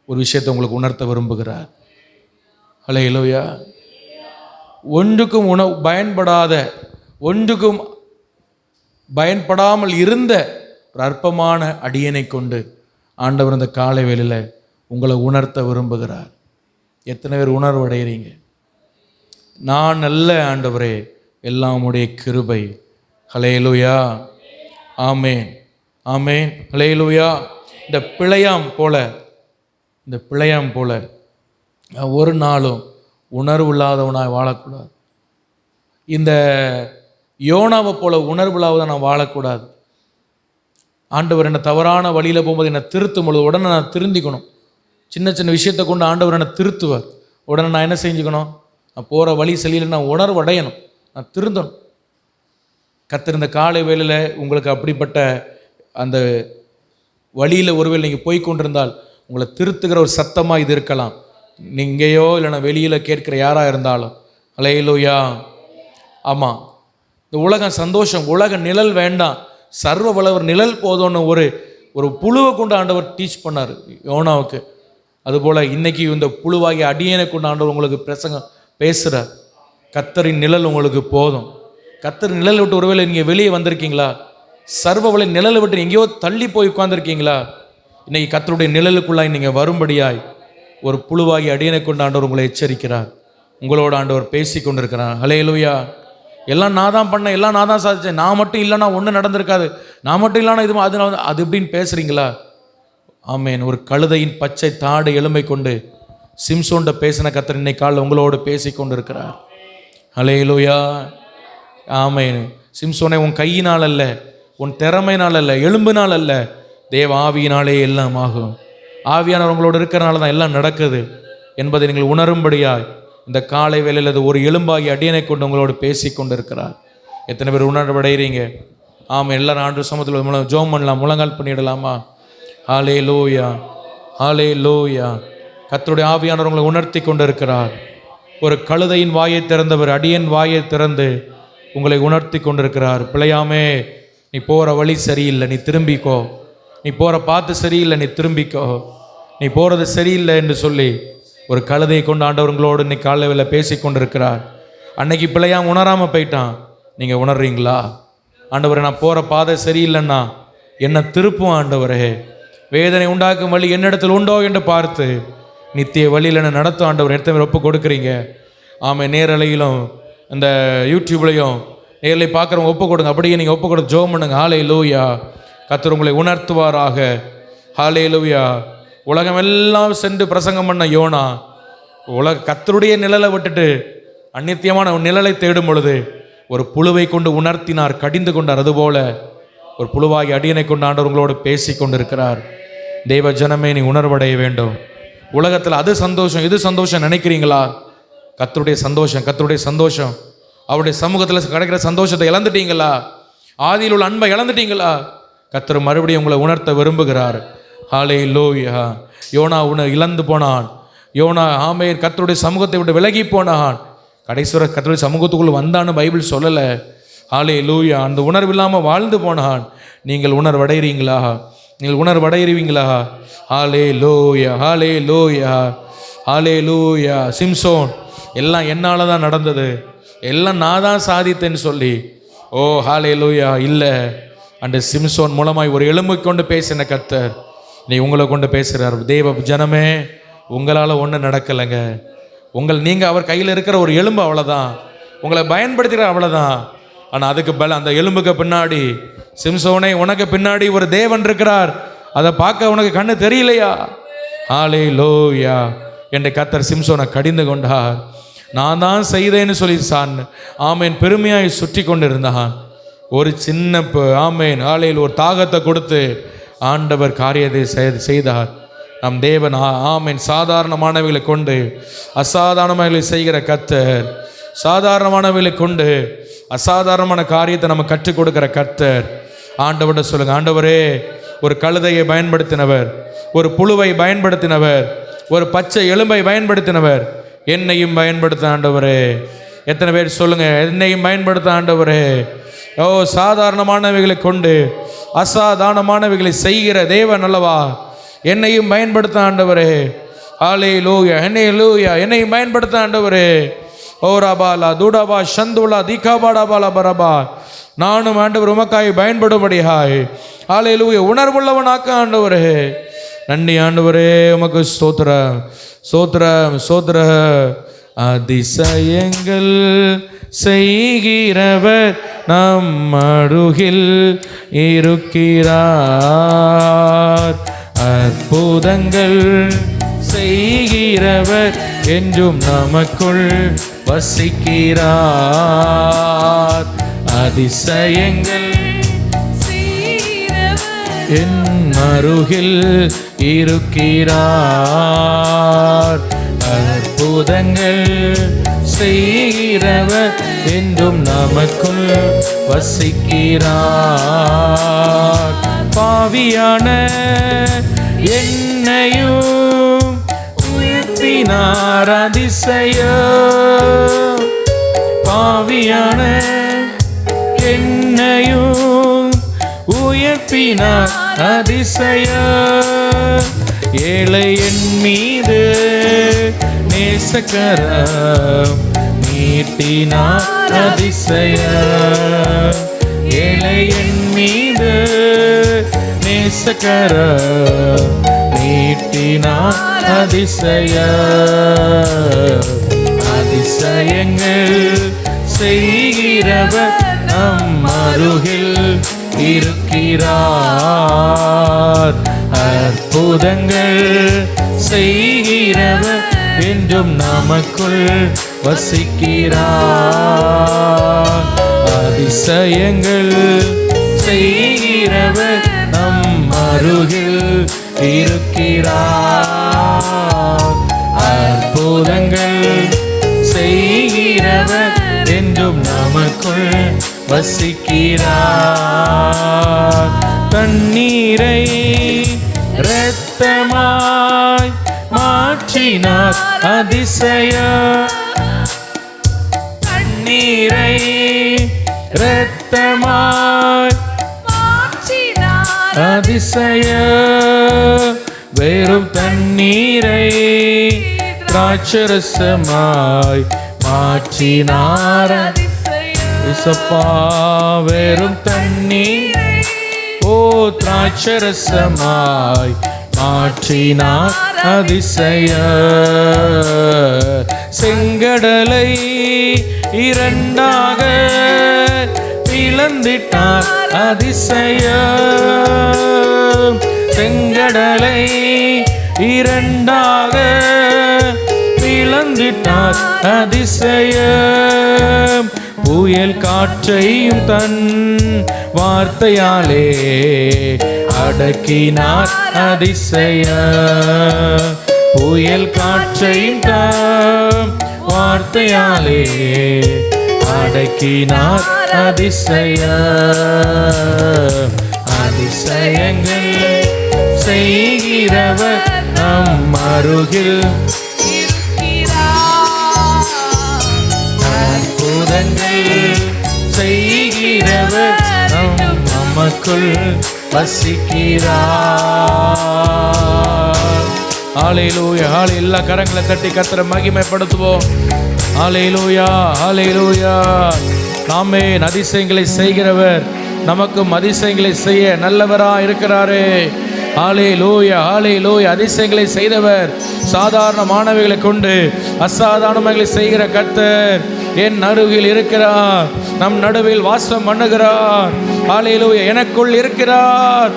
ஒரு விஷயத்தை உங்களுக்கு உணர்த்த விரும்புகிறார். ஹல்லேலூயா. ஒன்றுக்கும் பயன்படாத, ஒன்றுக்கும் பயன்படாமல் இருந்த ஒரு அற்பமான அடியனை கொண்டு ஆண்டவர் இந்த காலை வேளையில் உங்களை உணர்த்த விரும்புகிறார். எத்தனை பேர் உணர்வு அடைகிறீங்க? நான் நல்ல ஆண்டவரே, எல்லாம் உடைய கிருபை. ஹல்லேலூயா. ஆமேன், ஆமேன். ஹல்லேலூயா. இந்த பிழையாம் போல ஒரு நாளும் உணர்வு இல்லாதவனாய் வாழக்கூடாது. இந்த யோனாவை போல உணர்வு இல்லாத நான் வாழக்கூடாது. ஆண்டவர் என்னை தவறான வழியில் போகும்போது என்னை திருத்தும் பொழுது உடனே நான் திருந்திக்கணும். சின்ன சின்ன விஷயத்தை கொண்டு ஆண்டவர் என்னை திருத்துவார். உடனே நான் என்ன செஞ்சுக்கணும்? நான் போகிற வழி சரியில்லை, நான் உணர்வு அடையணும், நான் திருந்தணும். கர்த்தர் இந்த காலை வேளையில் உங்களுக்கு அப்படிப்பட்ட அந்த வழியில் ஒருவேளை நீங்கள் போய் கொண்டிருந்தால் உங்களை திருத்துகிற ஒரு சத்தமாக இது இருக்கலாம். நீங்களையோ இல்லைனா வெளியில் கேட்குற யாராக இருந்தாலும். ஹல்லேலூயா. ஆமாம், இந்த உலகம் சந்தோஷம், உலக நிழல் வேண்டாம், சர்வ வல்லவர் நிழல் போதும்னு ஒரு புழுவை கொண்டு ஆண்டவர் டீச் பண்ணார் யோனாவுக்கு. அதுபோல் இன்றைக்கி இந்த புழுவாகி அடியனை கொண்டு ஆண்டவர் உங்களுக்கு பிரசங்கம் பேசுகிறார். கர்த்தரின் நிழல் உங்களுக்கு போதும். கர்த்தர் நிழல் விட்டு ஒருவேளை நீங்கள் வெளியே வந்திருக்கீங்களா? சர்வ வல்ல நிழலை விட்டு எங்கேயோ தள்ளி போய் உட்கார்ந்துருக்கீங்களா? இன்றைக்கி கர்த்தருடைய நிழலுக்குள்ளாய் நீங்கள் வரும்படியாய் ஒரு புழுவாகி அடியனை கொண்டு ஆண்டவர் உங்களை எச்சரிக்கிறார். உங்களோட ஆண்டவர் பேசி கொண்டிருக்கிறார். ஹல்லேலூயா. எல்லாம் நான் தான் பண்ணேன், எல்லாம் நான் தான் சாதிச்சேன், நான் மட்டும் இல்லைனா ஒன்றும் நடந்திருக்காது, நான் மட்டும் இல்லைனா இது அது எப்படின்னு பேசுகிறீங்களா? ஆமேன். ஒரு கழுதையின் பச்சை தாடு எலும்பை கொண்டு சிம்சோன்ட பேசின கர்த்தர் இன்னைக்கு காலையில் உங்களோடு பேசி கொண்டு இருக்கிறார். ஹல்லேலூயா. ஆமேன். சிம்சோனை உன் கையினால் அல்ல, உன் திறமையினால் அல்ல, எலும்பினால் அல்ல, தேவ ஆவியினாலே எல்லாம் ஆகும். ஆவியானவர் உங்களோடு இருக்கிறனால தான் எல்லாம் நடக்குது என்பதை நீங்கள் உணரும்படியாய் இந்த காலை வேளையில் அது ஒரு எலும்பாகி அடியனை கொண்டு உங்களோடு பேசி கொண்டு இருக்கிறார். எத்தனை பேர் உணர்வடைகிறீங்க? ஆமாம், எல்லாரும் ஆண்டு சமூகத்தில் ஜோம் பண்ணலாம், முழங்கால் பண்ணிடலாமா? ஹல்லேலூயா, ஹல்லேலூயா. கர்த்தருடைய ஆவியானவர் உங்களை உணர்த்தி கொண்டு இருக்கிறார். ஒரு கழுதையின் வாயை திறந்தவர் அடியன் வாயை திறந்து உங்களை உணர்த்தி கொண்டிருக்கிறார். பிழையாமே, நீ போகிற வழி சரியில்லை, நீ திரும்பிக்கோ. நீ போகிற பாத்து சரியில்லை, நீ திரும்பிக்கோ. நீ போகிறது சரியில்லை என்று சொல்லி ஒரு கழுதையை கொண்டு ஆண்டவர்களோடு இன்னைக்கு காலையில் பேசி கொண்டிருக்கிறார். அன்னைக்கு பிள்ளையாம் உணராமல் போயிட்டான். நீங்கள் உணர்றீங்களா? ஆண்டவரே, நான் போகிற பாதை சரியில்லைன்னா என்ன திருப்பும் ஆண்டவரே. வேதனை உண்டாக்கும் வழி என்னிடத்தில் உண்டோ என்று பார்த்து நித்திய வழியில் என்ன நடத்தும் ஆண்டவர். எத்தனை ஒப்பு கொடுக்குறீங்க? ஆமாம், நேரலையிலும் இந்த யூடியூப்லையும் நேரில் பார்க்குறவங்க ஒப்பு கொடுங்க. அப்படியே நீங்கள் ஒப்பு கொடுத்து ஜெபம் பண்ணுங்க. ஹல்லேலூயா. கர்த்தர் உங்களை உணர்த்துவாராக. ஹல்லேலூயா. உலகமெல்லாம் சென்று பிரசங்கம் பண்ண யோனா கர்த்தருடைய நிழலை விட்டுட்டு அநித்தியமான நிழலை தேடும் பொழுது ஒரு புழுவை கொண்டு உணர்த்தினார், கடிந்து கொண்டார். அதுபோல ஒரு புழுவாகி அடியனை கொண்டு ஆண்டவர்களோடு பேசி கொண்டிருக்கிறார். தெய்வ ஜனமே, நீ உணர்வடைய வேண்டும். உலகத்தில் அது சந்தோஷம் இது சந்தோஷம் நினைக்கிறீங்களா? கர்த்தருடைய சந்தோஷம், அவருடைய சமூகத்தில் கிடைக்கிற சந்தோஷத்தை இழந்துட்டீங்களா? ஆதியில் உள்ள அன்பை இழந்துட்டீங்களா? கர்த்தர் மறுபடியும் உங்களை உணர்த்த விரும்புகிறார். ஹல்லேலூயா. யோனா இழந்து போனான். யோனா ஆமென் கர்த்தருடைய சமூகத்தை விட்டு விலகி போனான். கடைசிவர கர்த்தருடைய சமூகத்துக்குள் வந்தான்னு பைபிள் சொல்லலை. ஹல்லேலூயா. அந்த உணர்வு இல்லாமல் வாழ்ந்து போனான். நீங்கள் உணர்வடைகிறீங்களா? நீங்கள் உணர்வடைகிறீங்களா? ஹல்லேலூயா, ஹல்லேலூயா, ஹல்லேலூயா. சிம்சோன் எல்லாம் என்னால் தான் நடந்தது, எல்லாம் நான் தான் சாதித்தேன்னு சொல்லி, ஓ ஹல்லேலூயா, இல்லை. அந்த சிம்சோன் மூலமாய் ஒரு எலும்பை கொண்டு பேசின கர்த்தர் நீ உங்களை கொண்டு பேசுகிறார். தேவ ஜனமே, உங்களால் ஒன்றும் நடக்கலைங்க. நீங்கள் அவர் கையில் இருக்கிற ஒரு எலும்பு, அவ்வளோதான். உங்களை பயன்படுத்துகிற அவ்வளோதான். ஆனால் அதுக்கு அந்த எலும்புக்கு பின்னாடி, சிம்சோனே உனக்கு பின்னாடி ஒரு தேவன் இருக்கிறார். அதை பார்க்க உனக்கு கண்ணு தெரியலையா? ஹல்லேலூயா. என்ற கர்த்தர் சிம்சோனை கடிந்து கொண்டார். நான் தான் செய்தேன்னு சொல்லி ஆமேன் பெருமையாய் சுற்றி கொண்டிருந்தான். ஒரு சின்ன ஆமேன் ஆலையில் ஒரு தாகத்தை கொடுத்து ஆண்டவர் காரியத்தை செய்தார். நம் தேவன் ஆமேன் சாதாரணமானவர்களை கொண்டு அசாதாரணமானவர்களை செய்கிற கர்த்தர், சாதாரணமானவர்களை கொண்டு அசாதாரணமான காரியத்தை நம்ம கற்றுக் கொடுக்கிற கர்த்தர். ஆண்டவர்கிட்ட சொல்லுங்க, ஆண்டவரே, ஒரு கழுதையை பயன்படுத்தினவர், ஒரு புழுவை பயன்படுத்தினவர், ஒரு பச்சை எலும்பை பயன்படுத்தினவர், என்னையும் பயன்படுத்த ஆண்டவரே. எத்தனை பேர் சொல்லுங்க, என்னையும் பயன்படுத்த ஆண்டவரே. ஓ, சாதாரணமானவைகளை கொண்டு அசாதாரணமானவைகளை செய்கிற தேவன் அல்லவா, என்னையும் பயன்படுத்த ஆண்டவரே. ஹல்லேலூயா, ஹல்லேலூயா. என்னையும் பயன்படுத்த ஆண்டவரே. ஓ ரபாலா தூடாபா சந்துலா தீகாபாடாபாலா பரபா. நானும் ஆண்டவர் உமக்காய் பயன்படும்படியாய் ஹல்லேலூயா உணர்வுள்ளவனாக்க ஆண்டவரே. நன்றி ஆண்டவரே, உமக்கு ஸ்தோத்திரம், ஸ்தோத்திரம், ஸ்தோத்திரம். அதிசயங்கள் செய்கிறவர் நம் அருகில் இருக்கிறார். அற்புதங்கள் செய்கிறவர் என்றும் நமக்குள் வசிக்கிறார். அதிசயங்கள் என் அருகில் இருக்கிறார். அற்புதங்கள் செய்கிறவர் என்றும் நமக்குள் வசிக்கிறார். பாவியான என்னையும் உயர்த்தினார் அதிசயம். பாவியான என்னையும் உயர்த்தினார் அதிசயம். ஏழை என் மீது நேசக்கரம் நீட்டினார் அதிசயம். ஏழை என் மீது நேசக்கரம் நீட்டினார் அதிசயம். அதிசயங்கள் செய்கிறவர் நம் அருகில் இருக்கிறார். அற்புதங்கள் செய்கிறவர் என்றும் நமக்குள் வசிக்கிறார். அதிசயங்கள் செய்கிறவர் நம் அருகில் இருக்கிறார். அற்புதங்கள் செய்கிறவர் என்றும் நமக்குள் வசிக்கிறார். தண்ணீரை இரத்தமாய் மாற்றினார் அதிசயம். இரத்தமாய்
மாற்றினார்.
அதிசய வெறும் தண்ணீரை திராட்சரசமாய் மாற்றினார். இசப்பா வெறும் தண்ணீரை ஓ திராட்சரசமாய் மாற்றினார். அதிசய செங்கடலை இரண்டாக பிளந்திட்டார். அதிசய செங்கடலை இரண்டாக பிளந்திட்டார். அதிசயம் புயல் காற்றையும் தன் வார்த்தையாலே அடக்கினார். அதிசயம் புயல் காற்றையும் தன் வார்த்தையாலே அடக்கினார். அதிசயம் அதிசயங்கள் செய்கிறவர் நம் அருகில் அற்புதங்கள் செய்கிறவர் நமக்குள் வசிக்கிறார். ஹல்லேலூயா. எல்லா கரங்களை தட்டி கர்த்தரை மகிமைப்படுத்துவோம். ஹல்லேலூயா, ஹல்லேலூயா. நாமே அதிசயங்களை செய்கிறவர் நமக்கும் அதிசயங்களை செய்ய நல்லவரா இருக்கிறாரே. ஹல்லேலூயா, ஹல்லேலூயா. அதிசயங்களை செய்தவர் சாதாரணமானவைகளை கொண்டு அசாதாரணங்களை செய்கிற கர்த்தர் என் அருகில் இருக்கிறார். நம் நடுவில் வாசம் பண்ணுகிறார். ஹல்லேலூயா. எனக்குள் இருக்கிறார்.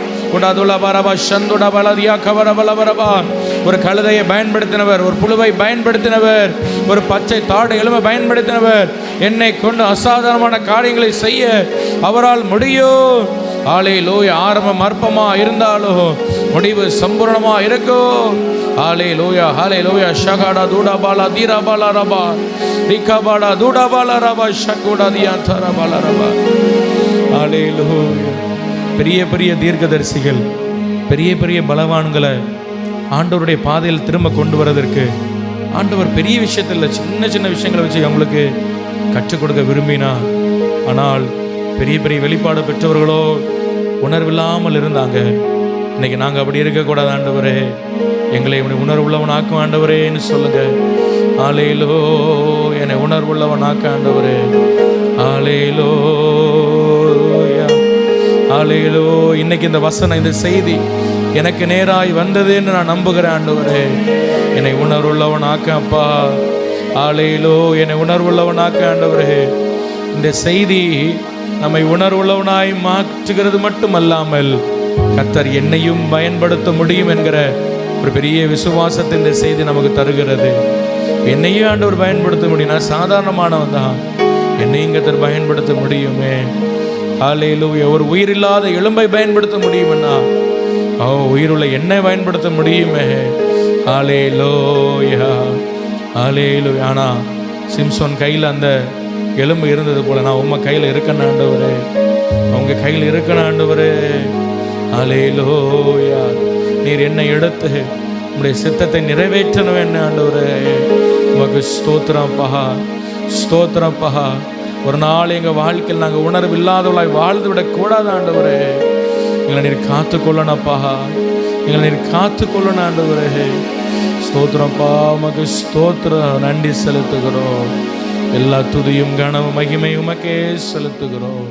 ஒரு கழுதையை பயன்படுத்தினவர், ஒரு புழுவை பயன்படுத்தினவர், ஒரு பச்சை தாடை எலும்பை பயன்படுத்தினவர் என்னை கொண்டு அசாதாரணமான காரியங்களை செய்ய அவரால் முடியும். ஹல்லேலூயா. ஆரம்பம் அற்பமா இருந்தாலும் முடிவு சம்பூர்ணமா இருக்கும். ஹல்லேலூயா, ஹல்லேலூயா. ஷகாடா தூடாபாலா தீராபாலா ரபா ரிகாபாடா தூடாபாலா ரபா ஷகுடா தியாந்தரா பாலா ரபா. ஹல்லேலூயா. பெரிய பெரிய தீர்க்கதரிசிகள், பெரிய பெரிய பலவான்களை ஆண்டவருடைய பாதையில் திரும்ப கொண்டு வரதற்கு ஆண்டவர் பெரிய விஷயத்தில் சின்ன சின்ன விஷயங்களை வச்சு அவங்களுக்கு கற்றுக் கொடுக்க விரும்பினார். ஆனால் பெரிய பெரிய வெளிப்பாடு பெற்றவர்களோ உணர்வில்லாமல் இருந்தாங்க. இன்னைக்கு நாங்கள் அப்படி இருக்கக்கூடாது ஆண்டவரே, எங்களை உணர்வுள்ளவன் ஆக்கும் ஆண்டவரேன்னு சொல்லுங்க. ஆலேலோ, என்னை உணர்வுள்ளவன் ஆக்க ஆண்டவரே. ஆலேலோ, ஆலேலோ. இன்னைக்கு இந்த வசனம், இந்த செய்தி எனக்கு நேராய் வந்ததுன்னு நான் நம்புகிறேன் ஆண்டவரே. என்னை உணர்வுள்ளவன் ஆக்க அப்பா. ஆலேலோ, என்னை உணர்வுள்ளவன் ஆக்க ஆண்டவரே. இந்த செய்தி நம்மை உணர்வுள்ளவனாய் மாற்றுகிறது மட்டுமல்லாமல் கர்த்தர் என்னையும் பயன்படுத்த முடியும் என்கிற ஒரு பெரிய விசுவாசத்தை இந்த செய்தி நமக்கு தருகிறது. என்னையும் ஆண்டவர் பயன்படுத்த முடியும். நான் சாதாரணமானவன் தான், என்னையும் கர்த்தர் பயன்படுத்த முடியுமே. ஹல்லேலூயா. ஒரு உயிரில்லாத எலும்பை பயன்படுத்த முடியுமென்னா உயிருள்ள என்னை பயன்படுத்த முடியுமே. ஹல்லேலூயா, ஹல்லேலூயா. ஆனால் சிம்சோன் கையில் அந்த எலும்பு இருந்தது போல நான் உங்கள் கையில் இருக்கேன் ஆண்டவரே, உங்கள் கையில் இருக்கேன் ஆண்டவரே. ஹல்லேலூயா. நீர் என்னை எடுத்து உங்களுடைய சித்தத்தை நிறைவேற்றணும் என்ன ஆண்டவரே. உமக்கு ஸ்தோத்திரப்பா, ஸ்தோத்திரப்பா. ஒரு நாள் எங்கள் வாழ்க்கையில் நாங்கள் உணர்வு இல்லாதவளாய் வாழ்ந்து விடக்கூடாது ஆண்டவரே. எங்களை நீர் காத்துக்கொள்ளணப்பா, எங்களை நீர் காத்துக்கொள்ளணும் ஆண்டவரே. ஸ்தோத்திரப்பா, உமக்கு ஸ்தோத்திரம். நன்றி செலுத்துகிறோம். எல்லா துதியும் கனவும் மகிமையும் உமக்கே செலுத்துகிறோம்.